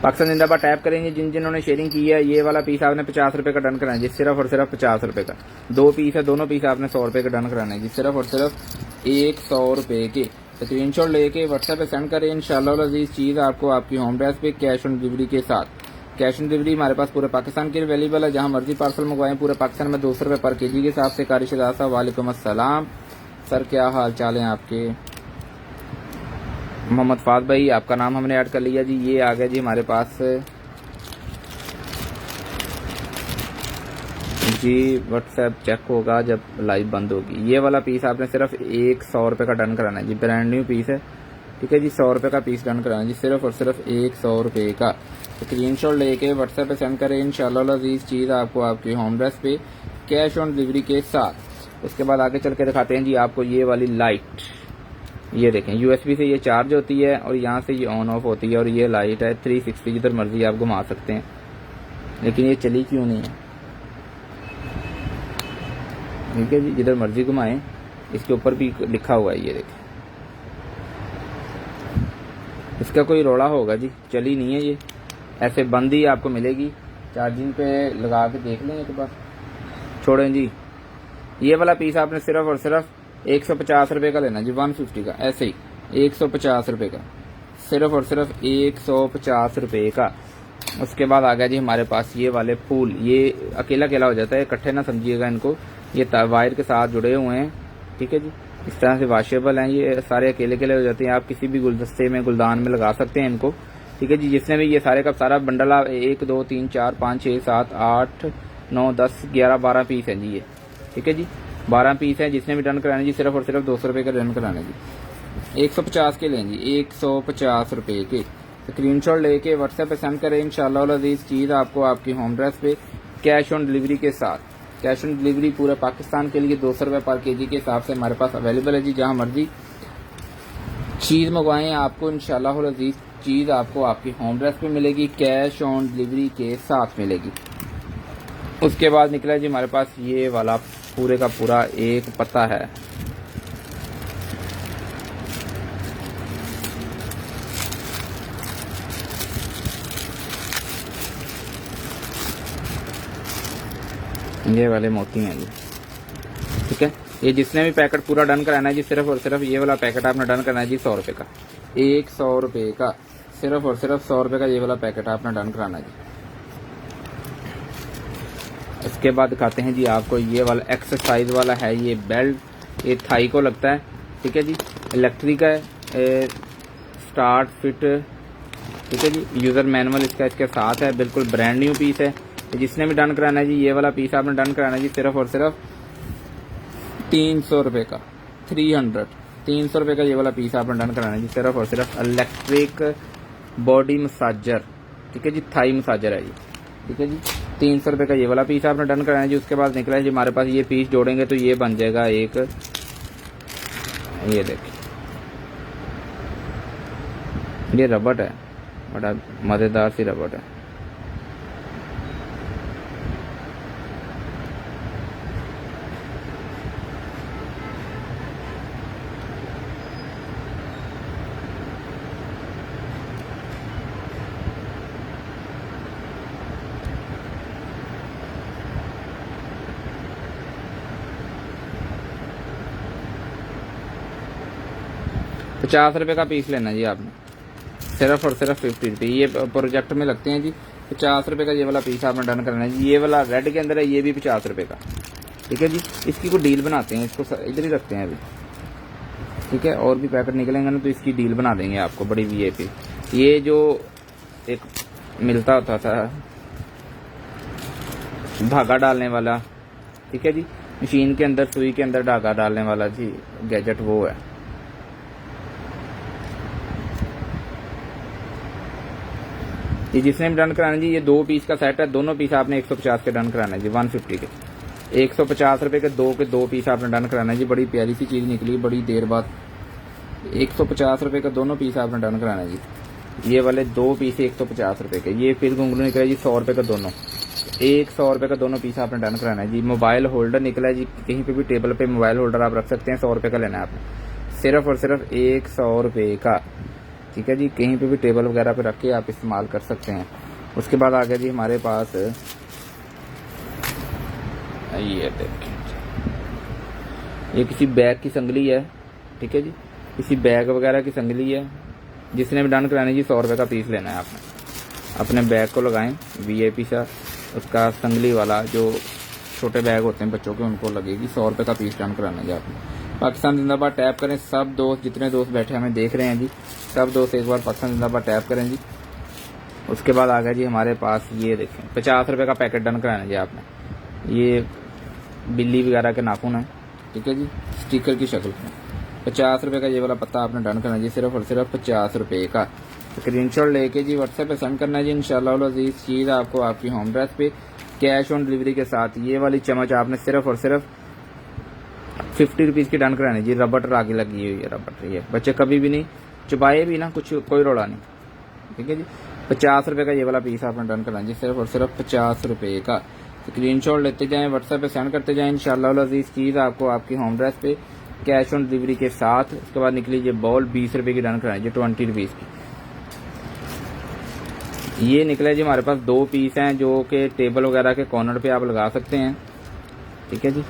S1: पाकिस्तान जिंदाबाद टैप करेंगे जिन्होंने शेयरिंग की है। ये वाला पीस आपने 50 रुपये का डन कराना है जी, सिर्फ और सिर्फ 50 रुपये का। 2 पीस है, दोनों पीस आपने 100 रुपये का डन कराना है जी, सिर्फ और सिर्फ 100 रुपये के। स्क्रीनशॉट लेके व्हाट्सएप पे सेंड करें, इंशाल्लाह अजीज चीज़ आपको आपकी होम एड्रेस पे कैश ऑन डिलीवरी के साथ। कैश ऑन डिलीवरी हमारे पास पूरे पाकिस्तान के लिए अवेलेबल है, जहां मर्जी पार्सल मंगवाएं पूरे पाकिस्तान में, 200 रुपये पर केजी के हिसाब से। कारी शहजाद साहब वालेकुम अस्सलाम सर, क्या हाल चाल है आपके। मोहम्मद फाद भाई आपका नाम हमने ऐड कर लिया जी। ये आ गया जी हमारे पास जी, व्हाट्सएप चेक होगा जब लाइव बंद होगी। ये वाला पीस आपने सिर्फ 100 रुपये का डन कराना है जी, ब्रांड न्यू पीस है, ठीक है जी, 100 रुपये का पीस डन कराना है जी, सिर्फ और सिर्फ 100 रुपये का। स्क्रीनशॉट लेके व्हाट्सएप पे सेंड करें, इंशाल्लाह अजीज चीज़ आपको आपकी होम एड्रेस पे कैश ऑन डिलीवरी के साथ। उसके बाद आगे चल के दिखाते हैं जी आपको ये वाली लाइट, ये देखें यूएसबी से ये चार्ज होती है और यहाँ से ये ऑन ऑफ होती है, और ये लाइट है 360, जिधर मर्जी आप घुमा सकते हैं, लेकिन ये चली क्यों नहीं है, ठीक है जी, जिधर मर्जी घुमाएं, इसके ऊपर भी लिखा हुआ है, ये देखें, इसका कोई रोड़ा होगा जी, चली नहीं है ये, ऐसे बंद ही आपको मिलेगी। चार्जिंग पे लगा के देख लें एक बार, छोड़ें जी। ये वाला पीस आपने सिर्फ और सिर्फ 150 रुपये का लेना जी, 150 का, ऐसे ही 150 रुपये का, सिर्फ और सिर्फ 150 रुपये का। उसके बाद आ गया जी हमारे पास ये वाले फूल, ये अकेला अकेला हो जाता है, इकट्ठे ना समझिएगा इनको, ये वायर के साथ जुड़े हुए हैं, ठीक है जी, इस तरह से वॉशेबल हैं, ये सारे अकेले अकेले हो जाते हैं, आप किसी भी गुलदस्ते में गुलदान में लगा सकते हैं इनको, ठीक है जी। जिसने भी ये सारे का सारा बंडल 1 2 3 4 5 6 7 8 9 10 11 12 पीस है जी ये, ठीक है जी, 12 पीस है। जिसने भी डन कराना जी सिर्फ और सिर्फ 200 रुपये का डन कराना जी, 150 के लें जी, 150 रुपये के। स्क्रीनशॉट लेके व्हाट्सएप पे सेंड करें, इंशाल्लाह अजीज चीज़ आपको आपकी होम एड्रेस पे कैश ऑन डिलीवरी के साथ। कैश ऑन डिलीवरी पूरे पाकिस्तान के लिए 200 रुपये पर केजी के हिसाब से हमारे पास अवेलेबल है जी, जहां मर्जी चीज़ मंगवाएं आपको इंशाल्लाह अजीज चीज़ आपको आपकी होम एड्रेस पे मिलेगी, कैश ऑन डिलीवरी के साथ मिलेगी। उसके बाद निकला जी हमारे पास ये वाला पूरे का पूरा एक पत्ता है, ये वाले मोती हैं जी, ठीक है। ये जिसने भी पैकेट पूरा डन कराना है जी, सिर्फ और सिर्फ ये वाला पैकेट आपने डन करना है जी 100 रुपये का, 100 रुपये का, सिर्फ और सिर्फ 100 रुपये का ये वाला पैकेट आपने डन कराना है जी। इसके बाद दिखाते हैं जी आपको ये वाला एक्सरसाइज वाला है, ये बेल्ट, ये थाई को लगता है, ठीक है जी, इलेक्ट्रिक है, स्टार्ट फिट, ठीक है जी, यूज़र मैनुअल इसका इसके साथ है, बिल्कुल ब्रांड न्यू पीस है। जिसने भी डन कराना है जी, ये वाला पीस आपने डन कराना है जी, सिर्फ और सिर्फ 300 रुपये का, 300 रुपये का ये वाला पीस आपने डन कराना है जी, सिर्फ और सिर्फ इलेक्ट्रिक बॉडी मसाजर, ठीक है जी, थाई मसाजर है ये, ठीक है जी, 300 रुपये का ये वाला पीस आपने डन कराना है जी। उसके बाद निकला है जी हमारे पास ये पीस जोड़ेंगे तो ये बन जाएगा एक, ये देखिए, ये रबड़ है, बड़ा मज़ेदार सी रबड़ है, 50 रुपये का पीस लेना जी आपने, सिर्फ और सिर्फ 50 रुपये। ये प्रोजेक्ट में लगते हैं जी। 50 रुपये का ये वाला पीस आपने डन करना है जी। ये वाला रेड के अंदर है, ये भी 50 रुपये का, ठीक है जी। इसकी कोई डील बनाते हैं, इसको इधर ही रखते हैं अभी, ठीक है। और भी पैकेट निकलेंगे ना तो इसकी डील बना देंगे आपको बड़ी वीआईपी। ये जो एक मिलता होता था धागा डालने वाला, ठीक है जी, मशीन के अंदर सुई के अंदर धागा डालने वाला जी गैजेट, वो है। ये जिसने भी डन कराना जी, ये 2 पीस का सेट है, दोनों पीस आपने 150 के डन कराना है जी, 150 के। 150 रुपये के 2 पीस आपने डन कराना है जी। बड़ी प्यारी सी चीज़ निकली बड़ी देर बाद। 150 रुपये के दोनों पीस आपने डन कराना है जी। ये वाले 2 पीस 150 रुपये के। ये फिर घुंघरू निकला जी 100 रुपये का दोनों, 100 रुपये का दोनों पीस आपने डन कराना है जी। मोबाइल होल्डर निकला है जी, कहीं पे भी टेबल पे मोबाइल होल्डर आप रख सकते हैं। 100 रुपये का लेना है आपने, सिर्फ और सिर्फ 100 रुपये का, ठीक है जी। कहीं पे भी टेबल वगैरह पे रख के आप इस्तेमाल कर सकते हैं। उसके बाद आ गया जी हमारे पास ये देखिए, ये किसी बैग की संगली है, ठीक है जी, किसी बैग वगैरह की संगली है। जिसने भी डन कराना है जी 100 रुपये का पीस लेना है आपने। अपने बैग को लगाएं वीआईपी सा, उसका संगली वाला जो छोटे बैग होते हैं बच्चों के, उनको लगेगी। 100 रुपये का पीस डन कराना है जी आपने। पाकिस्तान जिंदाबाद टैप करें सब दोस्त, जितने दोस्त बैठे हमें देख रहे हैं जी, सब दोस्त एक बार पाकिस्तान जिंदाबाद टैप करें जी। उसके बाद आ गया जी हमारे पास, ये देखें 50 रुपये का पैकेट डन कराना है जी आपने। ये बिल्ली वगैरह के नाखून है, ठीक है जी, स्टिकर की शक्ल में। 50 रुपये का ये वाला पत्ता आपने डन करना है जी, सिर्फ और सिर्फ 50 रुपये का। स्क्रीनशॉट लेके जी व्हाट्सएप पे सेंड करना है जी। इंशाल्लाह अज़ीज़ चीज़ आपको आपकी होम एड्रेस पे कैश ऑन डिलीवरी के साथ। ये वाली चम्मच आपने सिर्फ और सिर्फ 50 रुपीज़ की डन करानी है जी। रबड़ आगे लगी हुई है, रबड़, ये बच्चे कभी भी नहीं चुपाए भी ना, कुछ कोई रोड़ा नहीं, ठीक है जी। 50 रुपये का ये वाला पीस आपने डन करना है जी, सिर्फ और सिर्फ 50 रुपये का। स्क्रीनशॉट लेते जाएं, व्हाट्सएप पे सेंड करते जाएं। इंशाल्लाह अज़ीज़ चीज़ आपको आपकी होम एड्रेस पे कैश ऑन डिलीवरी के साथ। उसके बाद निकली ये बॉल 20 रुपये की डन करानी है जी, 20 रुपीज़ की। ये निकले जी हमारे पास 2 पीस हैं जो कि टेबल वगैरह के कॉर्नर पे आप लगा सकते हैं, ठीक है जी।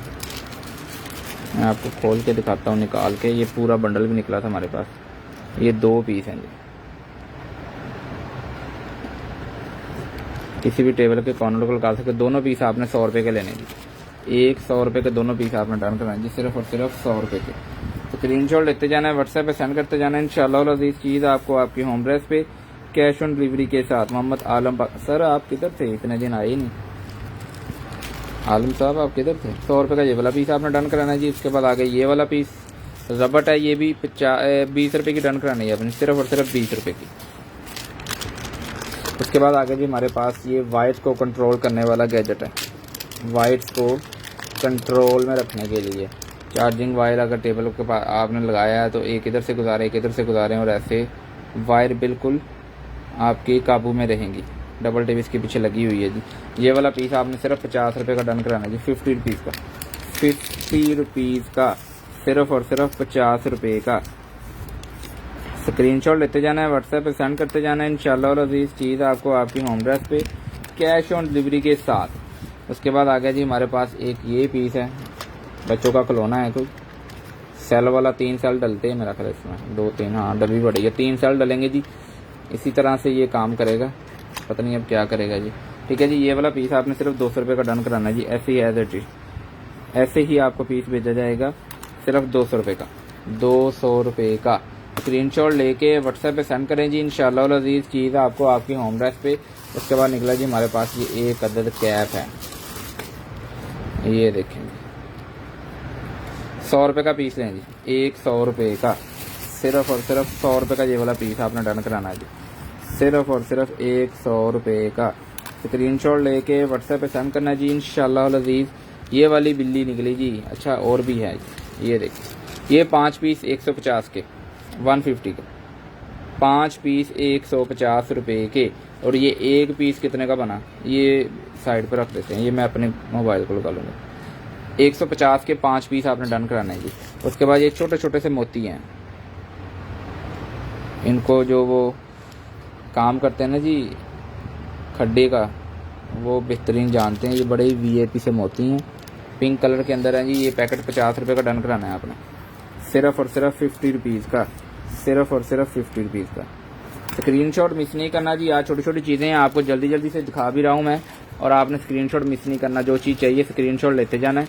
S1: मैं आपको खोल के दिखाता हूँ निकाल के। ये पूरा बंडल भी निकला था हमारे पास। ये 2 पीस हैं जी, किसी भी टेबल के कॉर्नर को लगा सकते। दोनों पीस आपने 100 रुपये के लेने जी। 100 रुपये के दोनों पीस आपने डन करना है जी, सिर्फ और सिर्फ 100 रुपये के। स्क्रीनशॉट लेते जाना है, व्हाट्सएप पे सेंड करते जाना है। इंशाल्लाह अज़ीज़ चीज़ आपको आपकी होम एड्रेस पे कैश ऑन डिलीवरी के साथ। मोहम्मद आलम, सर आप किधर थे, इतने दिन आए ही नहीं। आलम साहब आप किधर थे। 100 रुपये का ये वाला पीस आपने डन कराना है जी। उसके बाद आ गया ये वाला पीस रबट है, ये भी 20 रुपये की डन करानी है अपनी, सिर्फ और सिर्फ 20 रुपये की। उसके बाद आ गया जी हमारे पास ये वाइट को कंट्रोल करने वाला गैजेट है। वाइट्स को कंट्रोल में रखने के लिए चार्जिंग वायर अगर टेबल के पास आपने लगाया है तो एक इधर से गुजारे एक इधर से गुजारें, और ऐसे वायर बिल्कुल आपके काबू में रहेंगी। डबल टेप इसके पीछे लगी हुई है जी। ये वाला पीस आपने सिर्फ 50 रुपये का डन कराना है जी, 50 रुपीज़ का, 50 रुपीज़ का, सिर्फ और सिर्फ 50 रुपये का। स्क्रीनशॉट लेते जाना है, व्हाट्सएप पे सेंड करते जाना है। इंशाल्लाह अज़ीज़ चीज़ आपको आपकी होम एड्रेस पे कैश ऑन डिलीवरी के साथ। उसके बाद आ गया जी हमारे पास एक ये पीस है, बच्चों का खिलौना है कोई, सेल वाला। 3 सेल डलते हैं मेरा ख्याल इसमें, 2-3, हाँ डली पड़ी है। 3 सेल डलेंगे जी, इसी तरह से ये काम करेगा, पता नहीं अब क्या करेगा जी, ठीक है जी। ये वाला पीस आपने सिर्फ 200 रुपये का डन कराना है जी, ऐसे ही एज इट इज, ऐसे ही आपको पीस भेजा जाएगा, सिर्फ 200 रुपये का, 200 रुपये का। स्क्रीनशॉट लेके व्हाट्सएप पे सेंड करें जी। इंशाल्लाह अज़ीज़ चीज़ आपको आपकी होम एड्रेस पे। उसके बाद निकला जी हमारे पास ये एक अदद कैप है, ये देखें 100 रुपये का पीस लें जी, 100 रुपये का, सिर्फ और सिर्फ 100 रुपये का ये वाला पीस आपने डन कराना है जी, सिर्फ और सिर्फ 100 रुपये का। स्क्रीनशॉट लेके व्हाट्सएप पे सेंड करना जी। इंशाल्लाह अज़ीज़ ये वाली बिल्ली निकली जी। अच्छा और भी है जी, ये देखिए, ये 5 पीस 150 के, 150 के 5 पीस 150 रुपये के। और ये एक पीस कितने का बना, ये साइड पर रख देते हैं, ये मैं अपने मोबाइल को लगा लूँगा। 150 के 5 पीस आपने डन कराना है जी। उसके बाद ये छोटे छोटे से मोती हैं, इनको जो वो काम करते हैं ना जी खड्डे का, वो बेहतरीन जानते हैं। ये बड़े ही वीआईपी से मोती हैं, पिंक कलर के अंदर है जी। ये पैकेट 50 रुपये का डन कराना है आपने, सिर्फ और सिर्फ 50 रुपीज़ का, सिर्फ और सिर्फ 50 रुपीज़ का। स्क्रीनशॉट मिस नहीं करना जी। आज छोटी छोटी चीज़ें हैं, आपको जल्दी जल्दी से दिखा भी रहा हूँ मैं, और आपने स्क्रीनशॉट मिस नहीं करना। जो चीज़ चाहिए स्क्रीनशॉट लेते जाना है,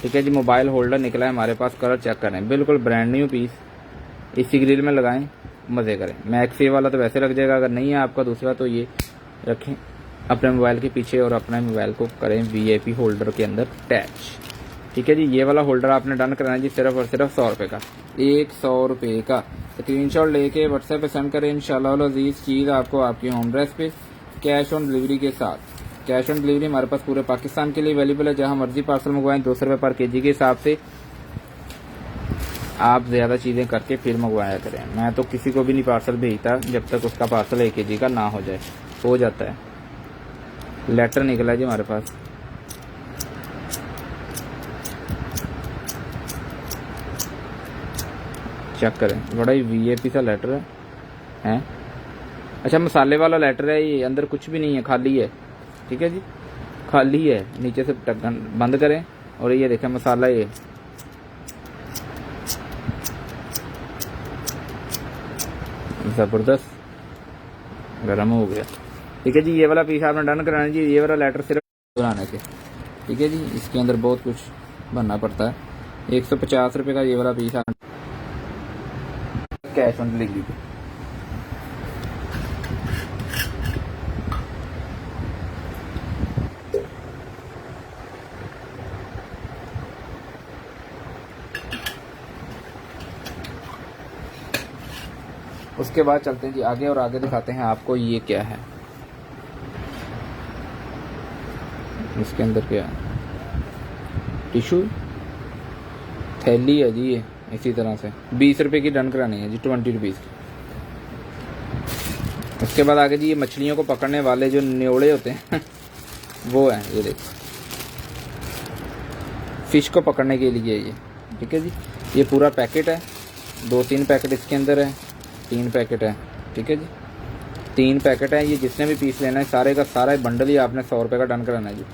S1: ठीक है जी। मोबाइल होल्डर निकला है हमारे पास, कलर चेक करें, बिल्कुल ब्रांड न्यू पीस। इसी ग्रिल में लगाएं, मज़े करें। मैक्सी वाला तो वैसे लग जाएगा, अगर नहीं है आपका दूसरा तो ये रखें अपने मोबाइल के पीछे और अपने मोबाइल को करें VIP होल्डर के अंदर अटैच, ठीक है जी। ये वाला होल्डर आपने डन कराना है जी, सिर्फ और सिर्फ 100 रुपये का। 100 रुपये का स्क्रीनशॉट लेके व्हाट्सएप पे सेंड करें। इंशाल्लाह अजीज़ चीज़ आपको आपकी होम एड्रेस पे कैश ऑन डिलीवरी के साथ। कैश ऑन डिलीवरी हमारे पास पूरे पाकिस्तान के लिए अवेलेबल है। जहाँ मर्जी पार्सल मंगवाएं, 200 रुपये पर kg के हिसाब से। आप ज़्यादा चीज़ें करके फिर मंगवाया करें। मैं तो किसी को भी नहीं पार्सल भेजता जब तक उसका पार्सल 1 kg का ना हो जाए। हो जाता है। लेटर निकला है जी हमारे पास, चेक करें, बड़ा ही VIP सा लेटर है। अच्छा, मसाले वाला लेटर है ये, अंदर कुछ भी नहीं है, खाली है, ठीक है जी, खाली है। नीचे से ढक्कन बंद करें और ये देखें मसाला, ये ज़बरदस्त गर्म हो गया, ठीक है जी। ये वाला पीस आपने डन कराना है जी। ये वाला लेटर सिर्फ बनाने के, ठीक है जी। इसके अंदर बहुत कुछ भरना पड़ता है। 150 रुपये का ये वाला पीस कैश ऑन डिलीवरी पे। उसके बाद चलते हैं जी आगे, और आगे दिखाते हैं आपको ये क्या है। इसके अंदर क्या है? टिश्यू थैली है जी। ये इसी तरह से 20 रुपये की डन करानी है जी, 20 रुपीज़ की। उसके बाद आगे जी ये मछलियों को पकड़ने वाले जो न्योड़े होते हैं वो हैं, ये देखो, फिश को पकड़ने के लिए ये, ठीक है जी। ये पूरा पैकेट है, 2-3 पैकेट इसके अंदर है, 3 पैकेट है, ठीक है जी। 3 पैकेट है। ये जितने भी पीस लेना है सारे का सारा बंडल ही आपने 100 रुपये का डन कराना है जी।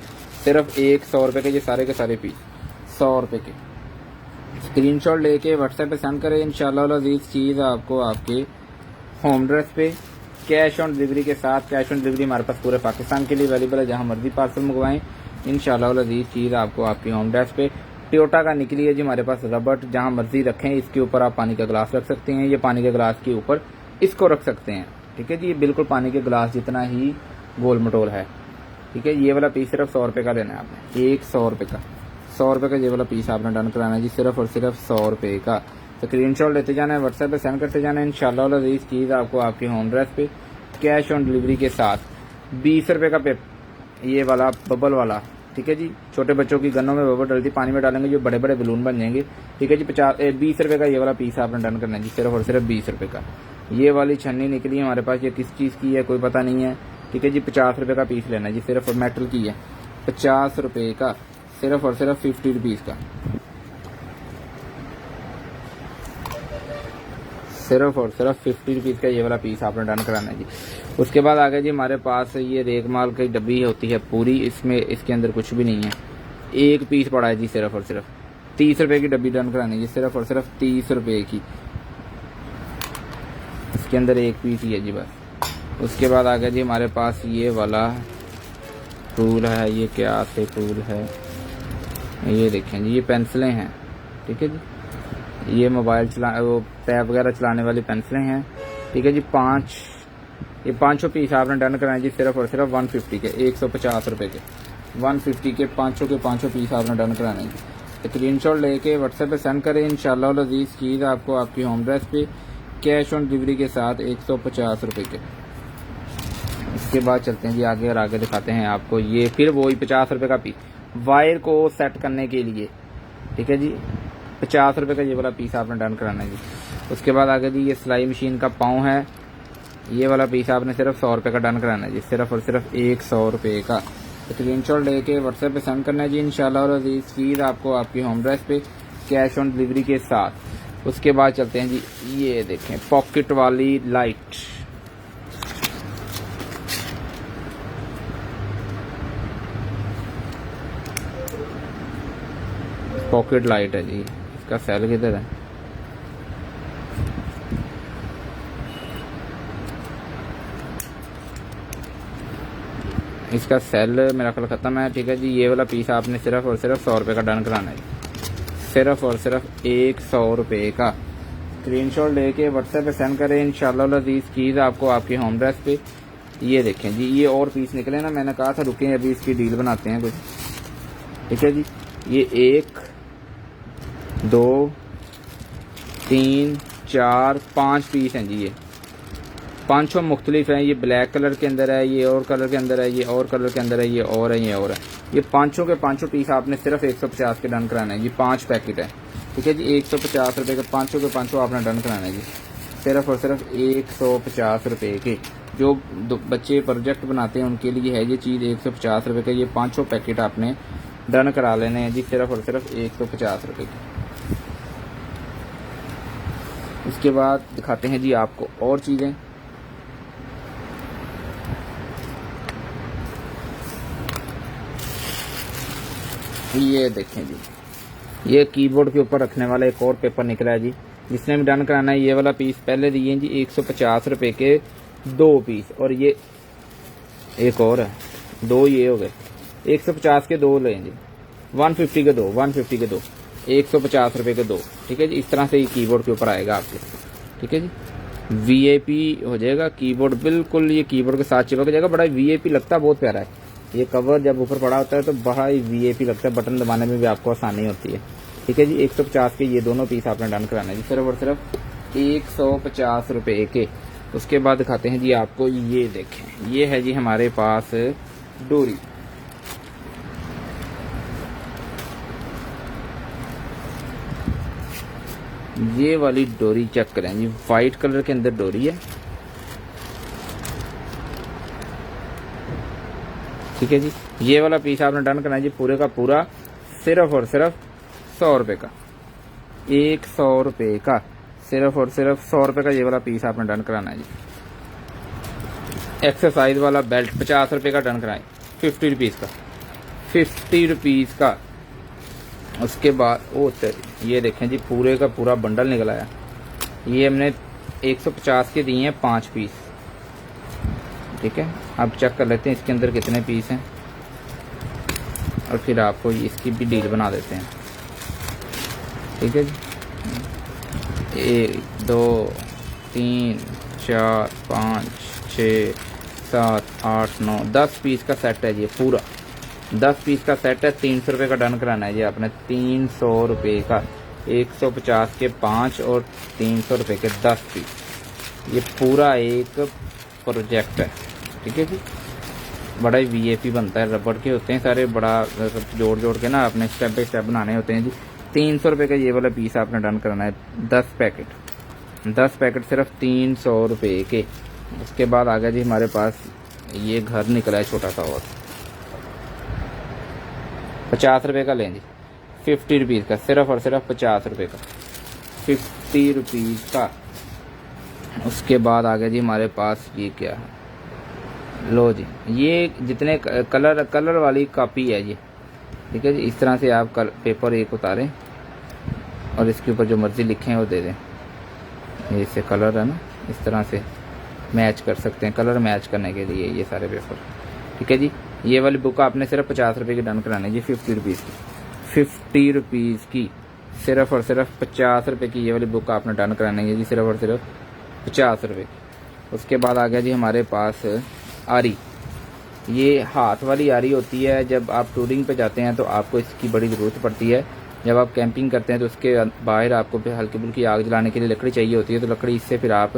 S1: सिर्फ 100 रुपये के ये सारे के सारे पीस 100 रुपये के। स्क्रीनशॉट लेके व्हाट्सएप पे सेंड करें। इंशाल्लाह अज़ीज़ चीज़ आपको आपके होम एड्रेस पे कैश ऑन डिलीवरी के साथ। कैश ऑन डिलीवरी हमारे पास पूरे पाकिस्तान के लिए अवेलेबल है। जहाँ मर्जी पार्सल मंगवाएं, इंशाल्लाह अज़ीज़ चीज़ आपको आपकी होम एड्रेस पे। टोयोटा का निकली है जी हमारे पास रबट, जहाँ मर्जी रखें। इसके ऊपर आप पानी का गिलास रख सकते हैं। ये पानी के गिलास के ऊपर इसको रख सकते हैं, ठीक है जी। ये बिल्कुल पानी के गिलास जितना ही गोल मटोल है, ठीक है। ये वाला पीस सिर्फ 100 रुपये का लेना है आपने, 100 रुपये का। 100 रुपये का ये वाला पीस आपने डन कराना है जी, सिर्फ और सिर्फ 100 रुपये का। स्क्रीनशॉट लेते जाना है, व्हाट्सएप पे सेंड करते जाना है। इंशाल्लाह अज़ीज़ चीज़ आपको आपकी होम एड्रेस पे कैश ऑन डिलीवरी के साथ। 20 रुपये का ये वाला बबल वाला, ठीक है जी। छोटे बच्चों की गन्नों में बबल डलती, पानी में डालेंगे जो बड़े बड़े बलून बन जाएंगे, ठीक है जी। 20 रुपये का ये वाला पीस आपने डन करना है जी, सिर्फ और सिर्फ 20 रुपये का। ये वाली छन्नी निकली है हमारे पास, ये किस चीज़ की है कोई पता नहीं है, ठीक है जी। 50 रुपये का पीस लेना है जी, सिर्फ मेटल की है। 50 रुपये का, सिर्फ और सिर्फ 50 रुपीज़ का, सिर्फ और सिर्फ 50 रुपीज़ का ये वाला पीस आपने डन कराना है जी। उसके बाद आगे जी हमारे पास ये रेगमाल की डब्बी होती है पूरी, इसमें इसके अंदर कुछ भी नहीं है। एक पीस पड़ा है जी, सिर्फ और सिर्फ 30 रुपये की डब्बी डन करानी है जी, सिर्फ और सिर्फ 30 रुपये की। इसके अंदर एक पीस ही है जी बस। उसके बाद आगे जी हमारे पास ये वाला टूल है। ये क्या से टूल है, ये देखें जी, ये पेंसिलें हैं, ठीक है जी। ये मोबाइल वो टैब वगैरह चलाने वाली पेंसिलें हैं, ठीक है जी। 5 ये 500 पीस आपने डन कराए जी, सिर्फ और सिर्फ 150 के, 150 रुपये के 150 के 500 पीस आपने डन कराने जी। स्क्रीनशॉट लेके व्हाट्सएप पे सेंड करें। इंशाल्लाह अज़ीज़ चीज़ आपको आपकी होम एड्रेस पे कैश ऑन डिलीवरी के साथ 150 रुपये के। इसके बाद चलते हैं जी आगे, और आगे दिखाते हैं आपको ये फिर वही 50 रुपये का पीस वायर को सेट करने के लिए, ठीक है जी। 50 रुपये का ये वाला पीस आपने डन कराना है जी। उसके बाद आगे जी ये सिलाई मशीन का पाँव है। ये वाला पीस आपने सिर्फ 100 रुपये का डन कराना है जी, सिर्फ और सिर्फ 100 रुपये का। स्क्रीनशॉट लेके व्हाट्सएप पे सेंड करना है जी। इंशाल्लाह अज़ीज़ चीज़ आपको आपकी होम एड्रेस पे कैश ऑन डिलीवरी के साथ। उसके बाद चलते हैं जी, ये देखें पॉकेट वाली लाइट, पॉकेट लाइट है जी। इसका सेल किधर है? इसका सेल मेरा ख्याल ख़त्म है। ठीक है जी, ये वाला पीस आपने सिर्फ और सिर्फ 100 रुपये का डन कराना है जी, सिर्फ और सिर्फ 100 रुपये का। स्क्रीनशॉट लेके व्हाट्सएप पे सेंड करें, इंशाल्लाह अज़ीज़ चीज़ आपको आपकी होम एड्रेस पे। ये देखें जी, ये और पीस निकले ना, मैंने कहा था रुकें अभी इसकी डील बनाते हैं कुछ। ठीक है जी, ये 1 2 3 4 5 पीस हैं जी, ये 5 मुख्तलिफ हैं। ये ब्लैक कलर के अंदर है, ये और कलर के अंदर है, ये और कलर के अंदर है, ये और है, ये और है। ये 5 के 5 पीस आपने सिर्फ 150 के डन कराना है जी, 5 पैकेट है। ठीक है जी, 150 रुपये के 5 के 5 आपने डन कराना है जी, सिर्फ और सिर्फ 150 रुपये के। जो बच्चे प्रोजेक्ट बनाते हैं उनके लिए है ये चीज़ 150 रुपये का। ये 5 पैकेट आपने डन करा लेने हैं जी, सिर्फ और सिर्फ 150 रुपये के। इसके बाद दिखाते हैं जी आपको और चीज़ें। ये देखें जी, ये कीबोर्ड के ऊपर रखने वाला एक और पेपर निकला है जी, जिसने भी डन कराना है। ये वाला पीस पहले दिए जी 150 रुपये के 2 पीस, और ये एक और है, 2 ये हो गए। 150 के 2 लें जी, 150 के 2, 150 के 2, 150 रुपये के 2। ठीक है जी, इस तरह से ये कीबोर्ड के ऊपर आएगा आपके। ठीक है जी, VIP हो जाएगा कीबोर्ड, बिल्कुल ये कीबोर्ड के साथ चिपक जाएगा। बड़ा VIP लगता है, बहुत प्यारा है। ये कवर जब ऊपर पड़ा होता है तो बड़ा ही VIP लगता है, बटन दबाने में भी आपको आसानी होती है। ठीक है जी, 150 के ये दोनों पीस आपने डन कराना है जी, सिर्फ और सिर्फ 150 रुपये के। उसके बाद दिखाते हैं जी आपको, ये देखें, ये है जी हमारे पास डोरी। ये वाली डोरी चेक करें जी, वाइट कलर के अंदर डोरी है। ठीक है जी, ये वाला पीस आपने डन करना है जी, पूरे का पूरा सिर्फ और सिर्फ 100 रुपये का, 100 रुपये का, सिर्फ और सिर्फ 100 रुपये का ये वाला पीस आपने डन कराना है जी। एक्सरसाइज वाला बेल्ट 50 रुपये का डन कराएं, 50 रुपीज़ का, 50 रुपीज़ का। उसके बाद ये देखें जी, पूरे का पूरा बंडल निकल आया। ये हमने 150 के दिए हैं 5 पीस। ठीक है, अब चेक कर लेते हैं इसके अंदर कितने पीस हैं, और फिर आपको इसकी भी डील बना देते हैं। ठीक है जी, 1 2 3 4 5 6 7 8 9 10 पीस का सेट है जी, पूरा 10 पीस का सेट है। 300 रुपये का डन कराना है जी आपने, 300 रुपये का, 150 के 5 और 300 रुपये के 10 पीस। ये पूरा एक प्रोजेक्ट है। ठीक है जी, बड़ा ही VIP बनता है, रबड़ के होते हैं सारे, बड़ा जोड़ जोड़ के ना अपने स्टेप बाई स्टेप बनाने होते हैं जी। 300 रुपये का ये वाला पीस आपने डन कराना है, 10 पैकेट सिर्फ 300 रुपये के। उसके बाद आ गया जी हमारे पास ये घर निकला है छोटा सा, और 50 रुपये का लें जी, 50 रुपीज़ का, सिर्फ और सिर्फ 50 रुपये का, 50 रुपीज़ का। उसके बाद आ गया जी हमारे पास ये क्या है, लो जी, ये जितने कलर वाली कॉपी है ये। ठीक है जी, इस तरह से आप पेपर एक उतारें और इसके ऊपर जो मर्ज़ी लिखें वो दे दें। ये इससे कलर है ना, इस तरह से मैच कर सकते हैं, कलर मैच करने के लिए ये सारे पेपर। ठीक है जी, ये वाली बुक आपने सिर्फ 50 रुपये की डन करानी है जी, 50 रुपीज़ की, 50 रुपीज़ की, सिर्फ और सिर्फ 50 रुपये की ये वाली बुक आपने डन करानी है जी, सिर्फ और सिर्फ 50 रुपये की। उसके बाद आ गया जी हमारे पास आरी। ये हाथ वाली आरी होती है, जब आप टूरिंग पे जाते हैं तो आपको इसकी बड़ी ज़रूरत पड़ती है। जब आप कैंपिंग करते हैं तो उसके बाहर आपको फिर हल्की फुल्की आग जलाने के लिए लकड़ी चाहिए होती है, तो लकड़ी इससे फिर आप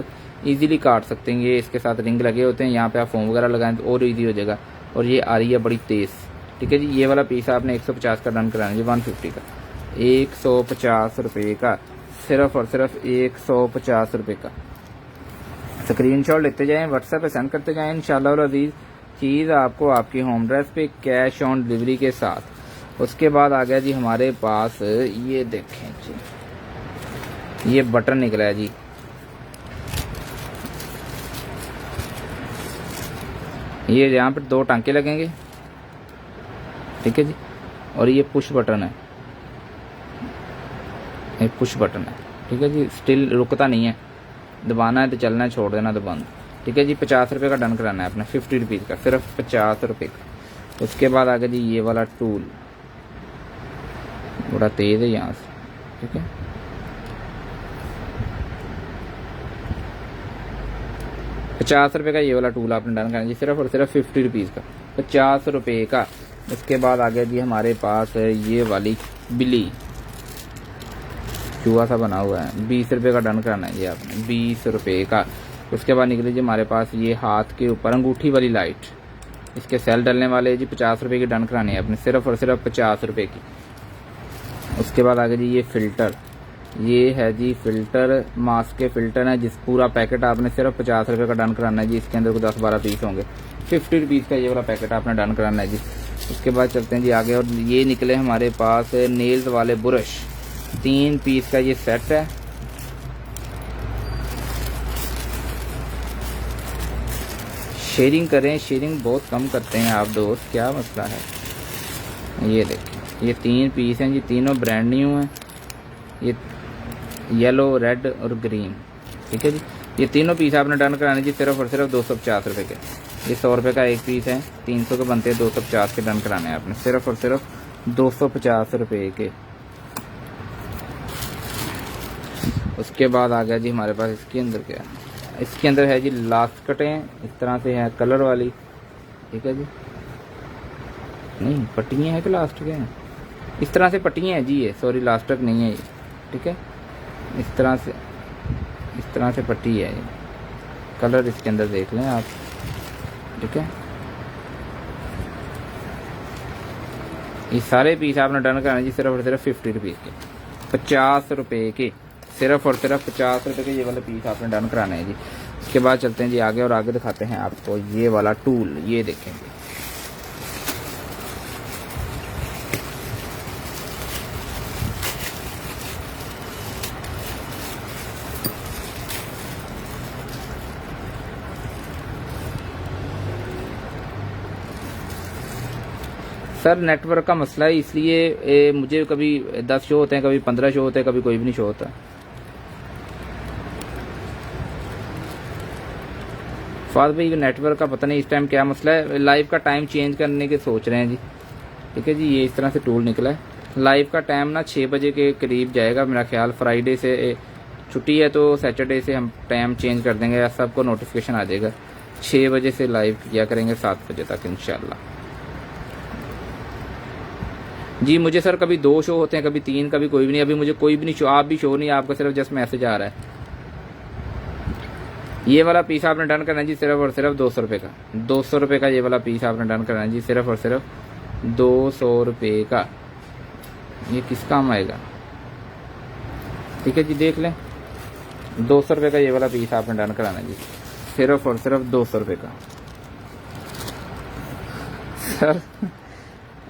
S1: इजीली काट सकते हैं। ये इसके साथ रिंग लगे होते हैं, यहाँ पे आप फोम वगैरह लगाएं तो और ईजी हो जाएगा। और ये आरी है बड़ी तेज़। ठीक है जी, ये वाला पीस आपने 150 का डन कराना है, 150 का, 150 रुपये का, सिर्फ और सिर्फ 150 रुपये का। स्क्रीनशॉट लेते जाएं, व्हाट्सएप पे सेंड करते जाएं, इंशाल्लाह अज़ीज़ चीज़ आपको आपकी होम एड्रेस पे कैश ऑन डिलीवरी के साथ। उसके बाद आ गया जी हमारे पास, ये देखें जी, ये बटन निकला है जी, ये यहाँ पर 2 टांके लगेंगे। ठीक है जी, और ये पुश बटन है, ये पुश बटन है। ठीक है जी, स्टिल रुकता नहीं है, दबाना है तो चलना है, छोड़ देना तो बंद। ठीक है जी। 50 रुपये का डन कराना है अपना, 50 रुपीज़ का, सिर्फ 50 रुपये का। उसके बाद आगे जी ये वाला टूल, बड़ा तेज़ है यहाँ से, ठीक है। ₹50 का ये वाला टूल आपने डन करना जी, सिर्फ और सिर्फ 50 रुपीज़ का, 50 रुपये का। उसके बाद आगे जी हमारे पास है ये वाली बिल्ली, चूहा सा बना हुआ है, 20 रुपये का डन कराना है ये आपने, 20 रुपये का। उसके बाद निकले जी हमारे पास ये हाथ के ऊपर अंगूठी वाली लाइट, इसके सेल डलने वाले जी 50 रुपये की डन करानी है आपने, सिर्फ और सिर्फ 50 रुपये की। उसके बाद आगे जी ये फ़िल्टर, ये है जी फ़िल्टर, मास्क के फ़िल्टर है, जिस पूरा पैकेट आपने सिर्फ 50 रुपये का डन कराना है जी। इसके अंदर को 10-12 पीस होंगे, 50 रुपीज़ का ये वाला पैकेट आपने डन कराना है जी। उसके बाद चलते हैं जी आगे, और ये निकले हमारे पास नेल्स वाले ब्रश, 3 पीस का ये सेट है। शेयरिंग करें, शेयरिंग बहुत कम करते हैं आप दोस्त, क्या मसला है। ये देखिए, ये 3 पीस हैं जी, तीनों ब्रांड न्यू हैं, ये येलो, रेड और ग्रीन, ठीक है जी। ये तीनों पीस आपने डन कराने जी, सिर्फ और सिर्फ 250 रुपये के। ये 100 रुपये का एक पीस है, 300 के बनते हैं, 250 के डन कराने हैं आपने, सिर्फ और सिर्फ 250 रुपये के। उसके बाद आ गया जी हमारे पास इसके अंदर क्या है, इसके अंदर है जी लास्ट कटें, इस तरह से है कलर वाली, ठीक है जी। नहीं, पट्टियाँ हैं कि लास्टिक हैं, इस तरह से पट्टियाँ हैं जी, ये सॉरी लास्टिक नहीं है ये, ठीक है। इस तरह से पट्टी है ये, कलर इसके अंदर देख लें आप, ठीक है। ये सारे पीस आपने डन कराना जी, सिर्फ और सिर्फ 50 रुपीज़ के, 50 रुपये के, सिर्फ और सिर्फ 50 रुपये के ये वाले पीस आपने डन कराने हैं जी। उसके बाद चलते हैं जी आगे, और आगे दिखाते हैं आपको ये वाला टूल, ये देखेंगे। सर नेटवर्क का मसला है, इसलिए मुझे कभी 10 शो होते हैं, कभी 15 शो होते हैं, कभी कोई भी नहीं शो होता। फाद भाई नेटवर्क का पता नहीं इस टाइम क्या मसला है, लाइव का टाइम चेंज करने के सोच रहे हैं जी, ठीक है जी। ये इस तरह से टूल निकला है, लाइव का टाइम ना 6 बजे के करीब जाएगा मेरा ख्याल। फ्राइडे से छुट्टी है तो सैटरडे से हम टाइम चेंज कर देंगे, या सबको नोटिफिकेशन आ जाएगा, 6 बजे से लाइव किया करेंगे 7 बजे तक इंशाल्लाह जी। मुझे सर कभी 2 शो होते हैं, कभी 3, कभी कोई भी नहीं। अभी मुझे कोई भी नहीं शो, आप भी शो नहीं, आपका सिर्फ जस्ट मैसेज आ रहा है। ये वाला पीस आपने डन करना है जी, सिर्फ और सिर्फ 200 रुपये का, 200 रुपये का ये वाला पीस आपने डन करना है जी, सिर्फ और सिर्फ 200 रुपये का। ये किस काम आएगा, ठीक है जी, देख लें। 200 रुपये का ये वाला पीस आपने डन कराना है जी, सिर्फ और सिर्फ 200 रुपये का। सर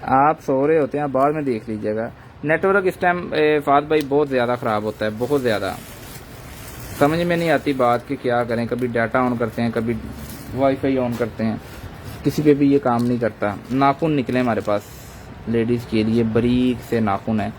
S1: आप सो रहे होते हैं, बाद में देख लीजिएगा। नेटवर्क इस टाइम फाद भाई बहुत ज़्यादा ख़राब होता है, बहुत ज़्यादा, समझ में नहीं आती बात कि क्या करें। कभी डाटा ऑन करते हैं, कभी वाईफाई ऑन करते हैं, किसी पे भी ये काम नहीं करता। नाखून निकले हमारे पास लेडीज़ के लिए, बारीक से नाखून है।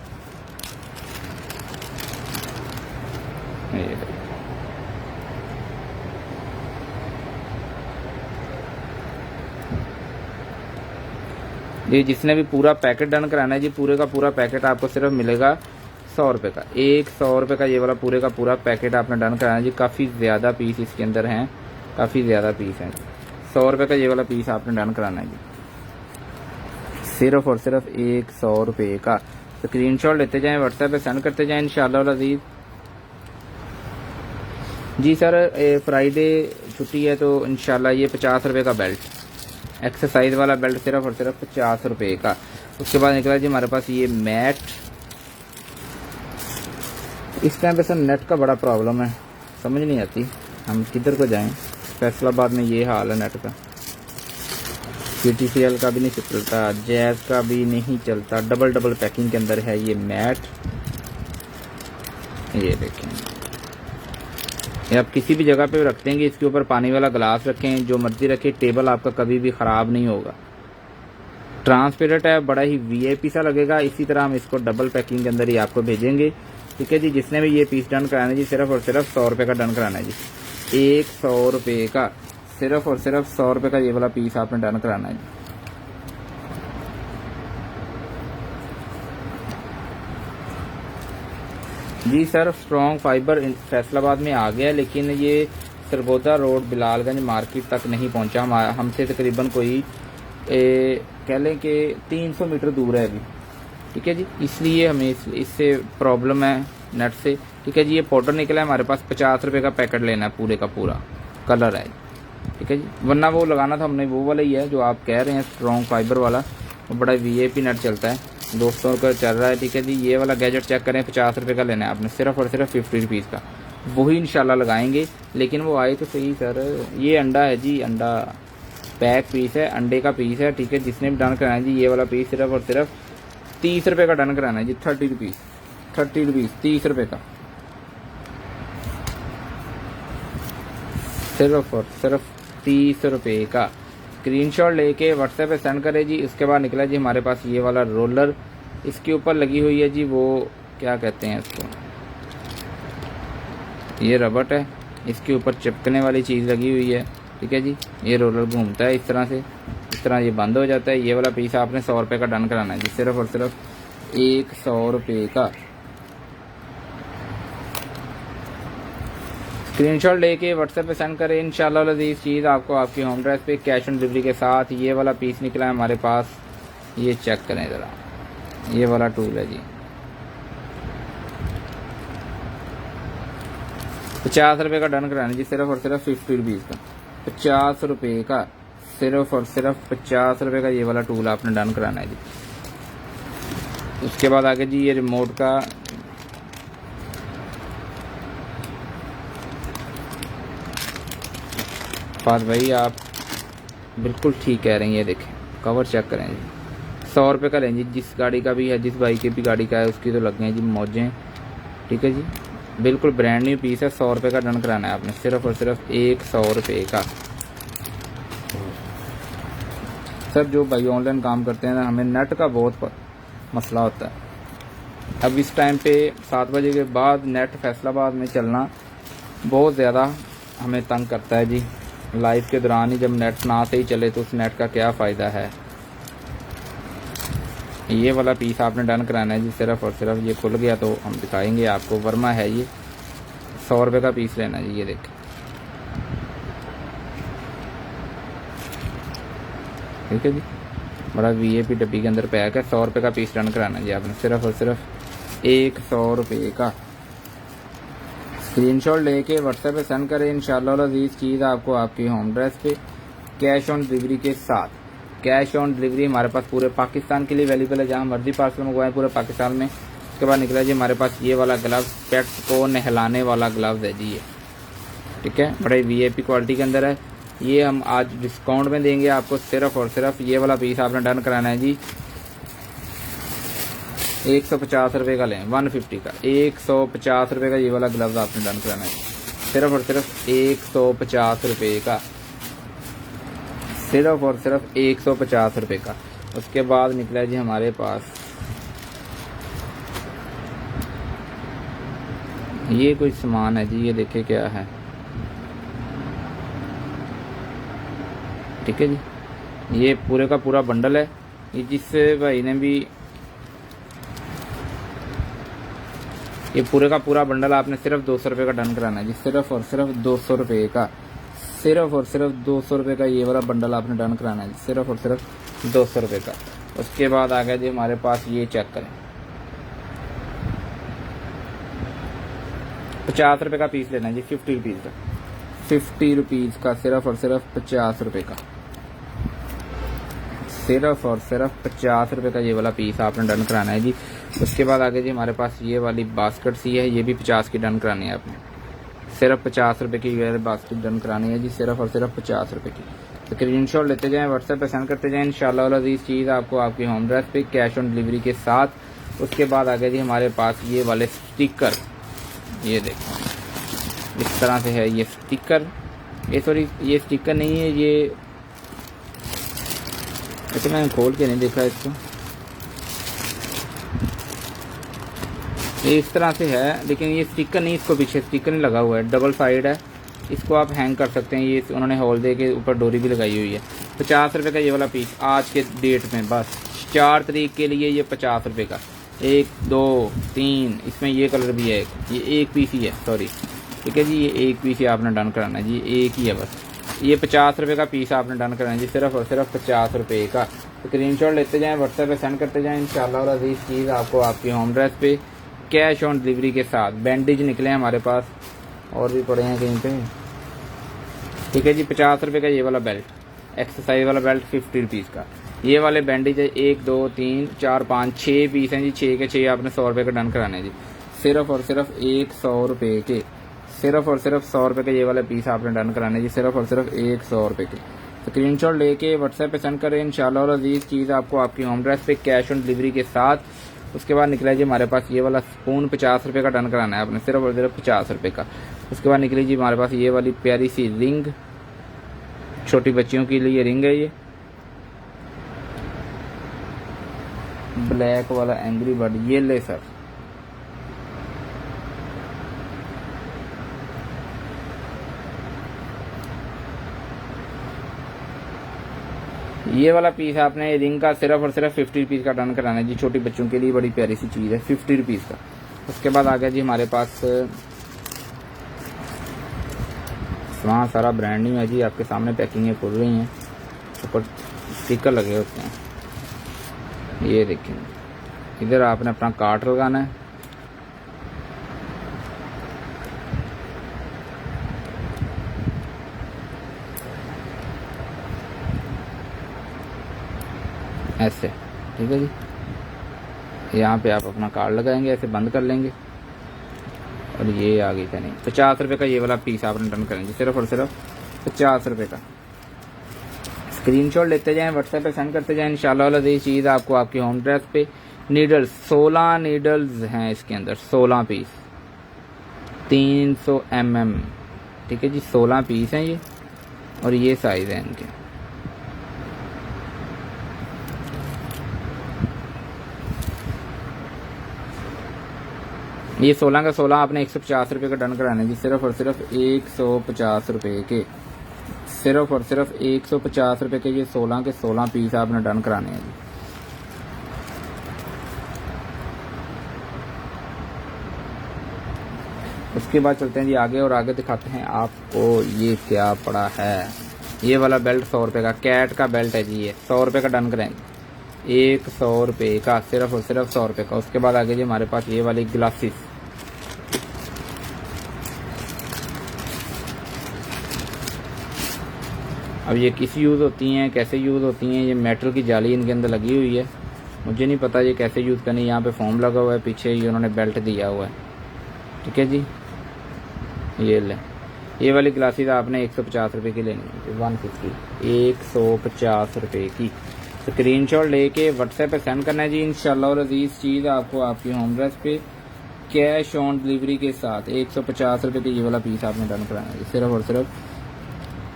S1: ये जिसने भी पूरा पैकेट डन कराना है जी, पूरे का पूरा पैकेट आपको सिर्फ मिलेगा 100 रुपये का, 100 रुपये का ये वाला पूरे का पूरा पैकेट आपने डन कराना है जी। काफ़ी ज़्यादा पीस इसके अंदर हैं, काफ़ी ज़्यादा पीस हैं। 100 रुपये का ये वाला पीस आपने डन कराना है जी, सिर्फ और सिर्फ 100 रुपये का। स्क्रीनशॉट लेते जाएं, व्हाट्सएप पे सेंड करते जाएं इंशाअल्लाह अज़ीज़ जी। सर फ्राइडे छुट्टी है तो इंशाल्लाह ये 50 रुपये का बेल्ट, एक्सरसाइज वाला बेल्ट, सिर्फ और सिर्फ 50 रुपये का। उसके बाद निकला जी हमारे पास ये मैट। इस टाइम पे सर नेट का बड़ा प्रॉब्लम है, समझ नहीं आती हम किधर को जाएं। फैसलाबाद में ये हाल है नेट का, CTCL का भी नहीं चलता, जैज़ का भी नहीं चलता। डबल पैकिंग के अंदर है ये मैट, ये देखें। ये आप किसी भी जगह पे रख देंगे, इसके ऊपर पानी वाला गिलास रखें, जो मर्जी रखें, टेबल आपका कभी भी ख़राब नहीं होगा। ट्रांसपेरेंट है, बड़ा ही VIP सा लगेगा। इसी तरह हम इसको डबल पैकिंग के अंदर ही आपको भेजेंगे, ठीक है जी। जिसने भी ये पीस डन कराना है जी, सिर्फ और सिर्फ 100 रुपये का डन कराना है जी, 100 रुपये का। सिर्फ और सिर्फ 100 रुपये का ये वाला पीस आपने डन कराना है जी सर। स्ट्रॉन्ग फाइबर फैसलाबाद में आ गया, लेकिन ये सरगोदा रोड बिलालगंज मार्केट तक नहीं पहुंचा। हमसे तकरीबन कोई कह लें कि 300 मीटर दूर है अभी, ठीक है जी। इसलिए हमें इससे प्रॉब्लम है नेट से, ठीक है जी। ये पाउडर निकला है हमारे पास, 50 रुपये का पैकेट लेना है, पूरे का पूरा कलर है, ठीक है जी। वरना वो लगाना था हमने, वो वाला ही है जो आप कह रहे हैं स्ट्रॉन्ग फाइबर वाला, वो बड़ा वीआईपी नेट चलता है, दोस्तों का चल रहा है, ठीक है जी। ये वाला गैजेट चेक करें, 50 रुपये का लेना है आपने, सिर्फ और सिर्फ 50 रुपीज़ का। वही इंशाल्लाह लगाएंगे, लेकिन वो आए तो सही सर। ये अंडा है जी, अंडा पैक पीस है, अंडे का पीस है, ठीक है। जिसने भी डन कराना है जी, ये वाला पीस सिर्फ और सिर्फ 30 रुपये का डन कराना है जी। 30 रुपीज़ 30 रुपये का, सिर्फ और सिर्फ 30 रुपये का। स्क्रीनशॉट लेके व्हाट्सएप पे सेंड करें जी। उसके बाद निकला जी हमारे पास ये वाला रोलर, इसके ऊपर लगी हुई है जी, वो क्या कहते हैं इसको, ये रबट है, इसके ऊपर चिपकने वाली चीज़ लगी हुई है, ठीक है जी। ये रोलर घूमता है इस तरह से, इस तरह ये बंद हो जाता है। ये वाला पीस आपने 100 रुपये का डन कराना है जी, सिर्फ और सिर्फ 100 रुपये का। स्क्रीनशॉट लेके व्हाट्सएप पे सेंड करें, इंशाल्लाह लजीज चीज़ आपको आपकी होम एड्रेस पे कैश ऑन डिलीवरी के साथ। ये वाला पीस निकला है हमारे पास, ये चेक करें ज़रा, ये वाला टूल है जी। 50 रुपये का डन कराना जी, सिर्फ और सिर्फ 50 रुपीज़ का। 50 रुपये का, सिर्फ और सिर्फ 50 रुपये का ये वाला टूल आपने डन कराना है जी। उसके बाद आगे जी ये रिमोट का बात भाई, आप बिल्कुल ठीक कह रहे हैं। ये देखें कवर चेक करें जी, 100 रुपये का लेंगे। जिस गाड़ी का भी है, जिस भाई की भी गाड़ी का है, उसकी तो लग गए जी मौजें, ठीक है जी। बिल्कुल ब्रांड न्यू पीस है, 100 रुपये का डन कराना है आपने, सिर्फ और सिर्फ 100 रुपये का। सर जो भाई ऑनलाइन काम करते हैं ना, हमें नेट का बहुत मसला होता है। अब इस टाइम पे 7 बजे के बाद नेट फैसलाबाद में चलना बहुत ज़्यादा हमें तंग करता है जी। लाइफ के दौरान ही जब नेट ना सही चले तो उस नेट का क्या फ़ायदा है। ये वाला पीस आपने डन कराना है जी, सिर्फ और सिर्फ। ये खुल गया तो हम दिखाएंगे आपको, वर्मा है ये, 100 रुपये का पीस लेना है जी। ये देखें, ठीक है जी, बड़ा वीआईपी डब्बी के अंदर पैक है। 100 रुपये का पीस डन कराना है जी आपने, सिर्फ और सिर्फ 100 रुपये का। स्क्रीनशॉट लेके व्हाट्सएप पे सेंड करें, इंशाल्लाह अजीज चीज़ आपको आपकी होम एड्रेस पे कैश ऑन डिलीवरी के साथ। कैश ऑन डिलीवरी हमारे पास पूरे पाकिस्तान के लिए अवेलेबल है, जहाँ मर्जी पार्सल मंगवाएं पूरे पाकिस्तान में। उसके बाद निकला जी हमारे पास ये वाला ग्लव्स, पेट्स को नहलाने वाला ग्लव्स है जी ये, ठीक है, बड़े वीआईपी क्वालिटी के अंदर है। ये हम आज डिस्काउंट में देंगे आपको, सिर्फ और सिर्फ ये वाला पीस आपने डन कराना है जी, 150 रुपये का लें, 150 का, 150 रुपये का ये वाला ग्लव्स आपने डन कराना है, सिर्फ और सिर्फ 150 रुपये का, सिर्फ और सिर्फ 150 रुपये का। उसके बाद निकला जी हमारे पास ये कोई सामान है जी, ये देखिए क्या है, ठीक है जी। ये पूरे का पूरा बंडल है। ये जिस भाई ने भी ये पूरे का पूरा बंडल आपने सिर्फ 200 रुपये का डन कराना है जी, सिर्फ और सिर्फ 200 रुपये का, सिर्फ और सिर्फ 200 रुपये का ये वाला बंडल आपने डन कराना है जी, सिर्फ और सिर्फ 200 रुपये का। उसके बाद आ गया जी हमारे पास, ये चेक करें, 50 रुपये का पीस लेना है जी, 50 रुपीज़ का, 50 रुपीज़ का, सिर्फ और सिर्फ 50 रुपये का, सिर्फ और सिर्फ 50 रुपये का ये वाला पीस आपने डन कराना है जी। उसके बाद आगे जी हमारे पास ये वाली बास्केट सी है, ये भी 50 की डन करानी है आपने, सिर्फ 50 रुपये की ये बास्केट डन करानी है जी, सिर्फ और सिर्फ 50 रुपये की। तो स्क्रीनशॉट लेते जाएं, व्हाट्सएप पे सेंड करते जाएं, इंशाल्लाह अजीज चीज़ आपको आपकी होम एड्रेस पे कैश ऑन डिलीवरी के साथ। उसके बाद आगे जी हमारे पास ये वाले स्टिकर, ये देखो इस तरह से है ये स्टिकर, ये सॉरी ये स्टिकर नहीं है, ये वैसे मैंने खोल के नहीं देखा इसको, ये इस तरह से है, लेकिन ये स्टिकर नहीं, इसको पीछे स्टिकर नहीं लगा हुआ है, डबल साइड है, इसको आप हैंग कर सकते हैं। ये उन्होंने होल दे के ऊपर डोरी भी लगाई हुई है। 50 रुपये का ये वाला पीस आज के डेट में, बस 4 तारीख के लिए ये 50 रुपये का। 1 2 3, इसमें ये कलर भी है, ये एक पीस ही है, सॉरी, ठीक है जी, ये एक पीस ही आपने डन कराना है जी, एक ही है बस। ये 50 रुपये का पीस आपने डन कराना है जी, सिर्फ और सिर्फ 50 रुपये का। स्क्रीनशॉट लेते जाएं, व्हाट्सएप पे सेंड करते जाएं, इंशाल्लाह और अजीज़ चीज़ आपको आपकी होम एड्रेस पे कैश ऑन डिलीवरी के साथ। बैंडेज निकले हैं हमारे पास, और भी पड़े हैं कहीं पे, ठीक है जी। 50 रुपये का ये वाला बेल्ट, एक्सरसाइज वाला बेल्ट 50 रुपीज़ का। ये वाले बैंडेज है 1 2 3 4 5 6 पीस हैं जी, 6 के 6 आपने 100 रुपये का डन कराने हैं जी, सिर्फ और सिर्फ 100 रुपये के, सिर्फ और सिर्फ 100 रुपये के ये वाले पीस आपने डन कराने जी, सिर्फ और सिर्फ 100 रुपये के। स्क्रीनशॉट लेके व्हाट्सएप पे सेंड करें, इंशाल्लाह और अजीज़ चीज़ आपको आपकी होम एड्रेस पे कैश ऑन डिलीवरी के साथ। उसके बाद निकला जी हमारे पास ये वाला स्पून, 50 रुपये का डन कराना है आपने, सिर्फ और सिर्फ 50 रुपये का। उसके बाद निकली जी हमारे पास ये वाली प्यारी सी रिंग, छोटी बच्चियों के लिए रिंग है ये, ब्लैक वाला एंग्री बर्ड, ये ले सर, ये वाला पीस आपने रिंग का सिर्फ और सिर्फ 50 रुपीज़ का डन कराना है जी, छोटी बच्चों के लिए बड़ी प्यारी सी चीज़ है, 50 रुपीज़ का। उसके बाद आ गया जी हमारे पास वहाँ सारा ब्रांड न्यू है जी, आपके सामने पैकिंगें खुल रही हैं, ऊपर स्टिकर लगे होते हैं, ये देखें। इधर आपने अपना कार्ड लगाना है, ऐसे, ठीक है जी। यहाँ पे आप अपना कार्ड लगाएंगे, ऐसे बंद कर लेंगे, और ये आ गई था नहीं। 50 रुपये का ये वाला पीस आपने डन करेंगे, सिर्फ और सिर्फ 50 रुपये का। स्क्रीनशॉट लेते जाएं, व्हाट्सएप पे सेंड करते जाएं, इंशाल्लाह ये चीज़ आपको आपकी होम एड्रेस पे। नीडल्स 16 नीडल्स हैं इसके अंदर, 16 पीस, 300 mm, ठीक है जी, 16 पीस हैं ये, और ये साइज़ है इनके। ये 16 का 16 आपने 150 रुपये का डन कराना है जी, सिर्फ और सिर्फ 150 रुपये के, सिर्फ और सिर्फ 150 रुपये के ये 16 के 16 पीस आपने डन कराने हैं जी। उसके बाद चलते हैं जी आगे, और आगे दिखाते हैं आपको ये क्या पड़ा है। ये वाला बेल्ट 100 रुपये का, कैट का बेल्ट है जी, ये 100 रुपये का डन कराएंगे, 100 रुपये का, सिर्फ और सिर्फ 100 रुपये का। उसके बाद आगे जी हमारे पास ये वाली ग्लासेस, अब ये किस यूज़ होती हैं, कैसे यूज़ होती हैं, ये मेटल की जाली इनके अंदर लगी हुई है, मुझे नहीं पता ये कैसे यूज़ करनी है। यहाँ पे फोम लगा हुआ है, पीछे ये उन्होंने बेल्ट दिया हुआ है, ठीक है जी। ये ले, ये वाली ग्लासेस आपने 150 रुपये की लेनी है, 150 रुपये की। स्क्रीनशॉट लेके व्हाट्सएप पे सेंड करना है जी, इंशाल्लाह और अजीज़ चीज़ आपको आपकी होम एड्रेस पे कैश ऑन डिलीवरी के साथ 150 रुपये की ये वाला पीस आपने डन कराना है, सिर्फ और सिर्फ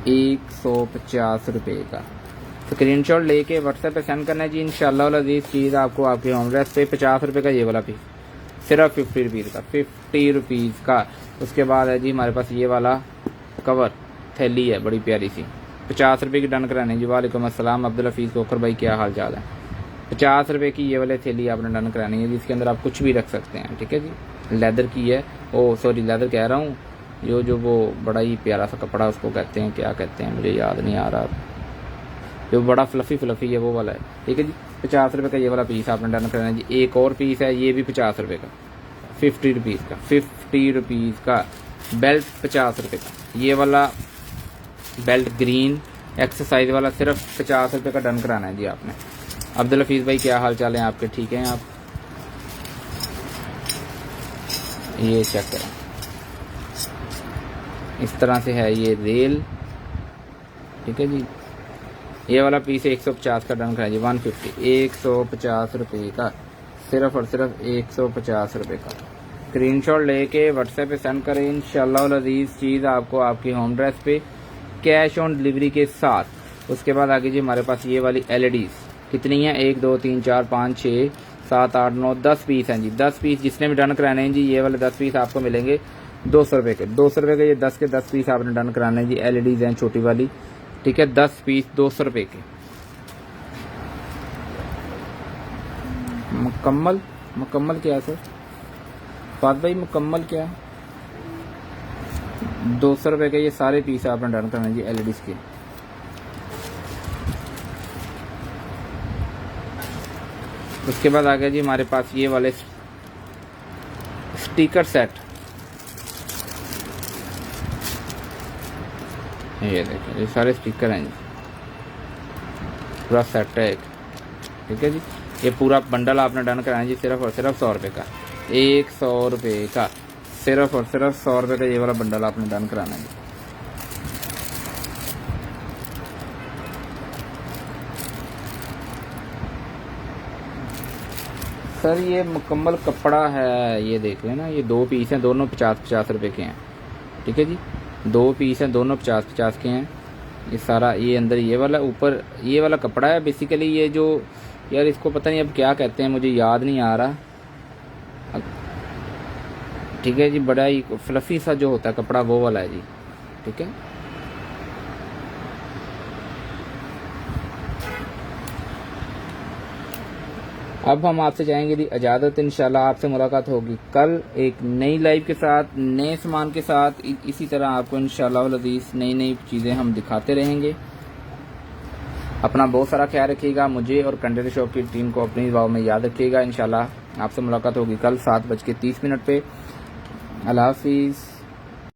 S1: 150 रुपये का। स्क्रीनशॉट लेके व्हाट्सएप पे सेंड करना है जी, इंशाल्लाह और अजीज़ चीज़ आपको आपके होम एड्रेस पे 50 रुपये का ये वाला पीस, सिर्फ 50 रुपीज़ का, 50 रुपीज़ का। उसके बाद है जी हमारे पास ये वाला कवर थैली है, बड़ी प्यारी सी, 50 रुपये की डन कराने जी। वालेकुम अस्सलाम अब्दुल हफीज़ कोकर भाई, क्या हाल चाल है। 50 रुपये की ये वाले थैली आपने डन करानी है जिसके अंदर आप कुछ भी रख सकते हैं, ठीक है जी। लेदर की है, ओ सॉरी लेदर कह रहा हूँ, जो वो बड़ा ही प्यारा सा कपड़ा उसको कहते हैं, क्या कहते हैं मुझे याद नहीं आ रहा, जो बड़ा फ्लफ़ी है वो वाला है, ठीक है जी। 50 रुपये का ये वाला पीस आपने डन कराना है जी। एक और पीस है, ये भी 50 रुपये का, 50 रुपीज़ का, 50 रुपीज़ का बेल्ट 50 रुपये का। ये वाला बेल्ट ग्रीन एक्सरसाइज वाला सिर्फ 50 रुपये का डन कराना है जी आपने। अब्दुल हफीज़ भाई क्या हाल चाल है आपके, ठीक हैं आप। ये चेक करें, इस तरह से है ये रेल, ठीक है जी। ये वाला पीस 150 का डन कराइए, 150, 150 रुपये का, सिर्फ और सिर्फ 150 रुपये का। स्क्रीनशॉट लेके व्हाट्सएप पे सेंड करें, इंशाल्लाह और अजीज़ चीज़ आपको आपकी होम एड्रेस पे कैश ऑन डिलीवरी के साथ। उसके बाद आगे जी हमारे पास ये वाली LEDs कितनी है, 1 2 3 4 5 6 7 8 9 10 पीस हैं जी। 10 पीस जिसने भी डन कराने हैं जी, ये वाले 10 पीस आपको मिलेंगे ₹200 के, ₹200 के ये 10 के 10 पीस आपने डन कराने जी। LEDs हैं छोटी वाली, ठीक है, 10 पीस ₹200 के। मुकम्मल, मुकम्मल क्या है सर? फात भाई मुकम्मल क्या है? ₹200 के ये सारे पीस आपने डन कराने जी LEDs के। उसके बाद आ गया जी हमारे पास ये वाले स्टिकर सेट। ये देखिए, ये सारे स्टिकर हैं जी, पूरा सेट है एक, ठीक है जी। ये पूरा बंडल आपने डन कराना जी सिर्फ और सिर्फ ₹100 का, ₹100 का, सिर्फ और सिर्फ ₹100 का ये वाला बंडल आपने डन कराना है जी। सर ये मुकम्मल कपड़ा है, ये देख रहे हैं ना, ये 2 पीस हैं, दोनों 50-50 रुपए के हैं, ठीक है जी। 2 पीस हैं, दोनों 50-50 के हैं। ये सारा, ये अंदर ये वाला, ऊपर ये वाला कपड़ा है बेसिकली। ये जो यार इसको पता नहीं अब क्या कहते हैं, मुझे याद नहीं आ रहा, ठीक है जी। बड़ा ही फ्लफी सा जो होता है कपड़ा, वो वाला है जी, ठीक है। अब हम आपसे चाहेंगे जी इजाज़त, इंशाल्लाह आपसे मुलाकात होगी कल एक नई लाइव के साथ, नए सामान के साथ। इसी तरह आपको इंशाल्लाह अज़ीज़ नई नई चीज़ें हम दिखाते रहेंगे। अपना बहुत सारा ख्याल रखिएगा, मुझे और कंटेंट शॉप की टीम को अपनी दुआओं में याद रखिएगा। इंशाल्लाह आपसे मुलाकात होगी कल 7:30 पे। अल्लाह हाफिज़।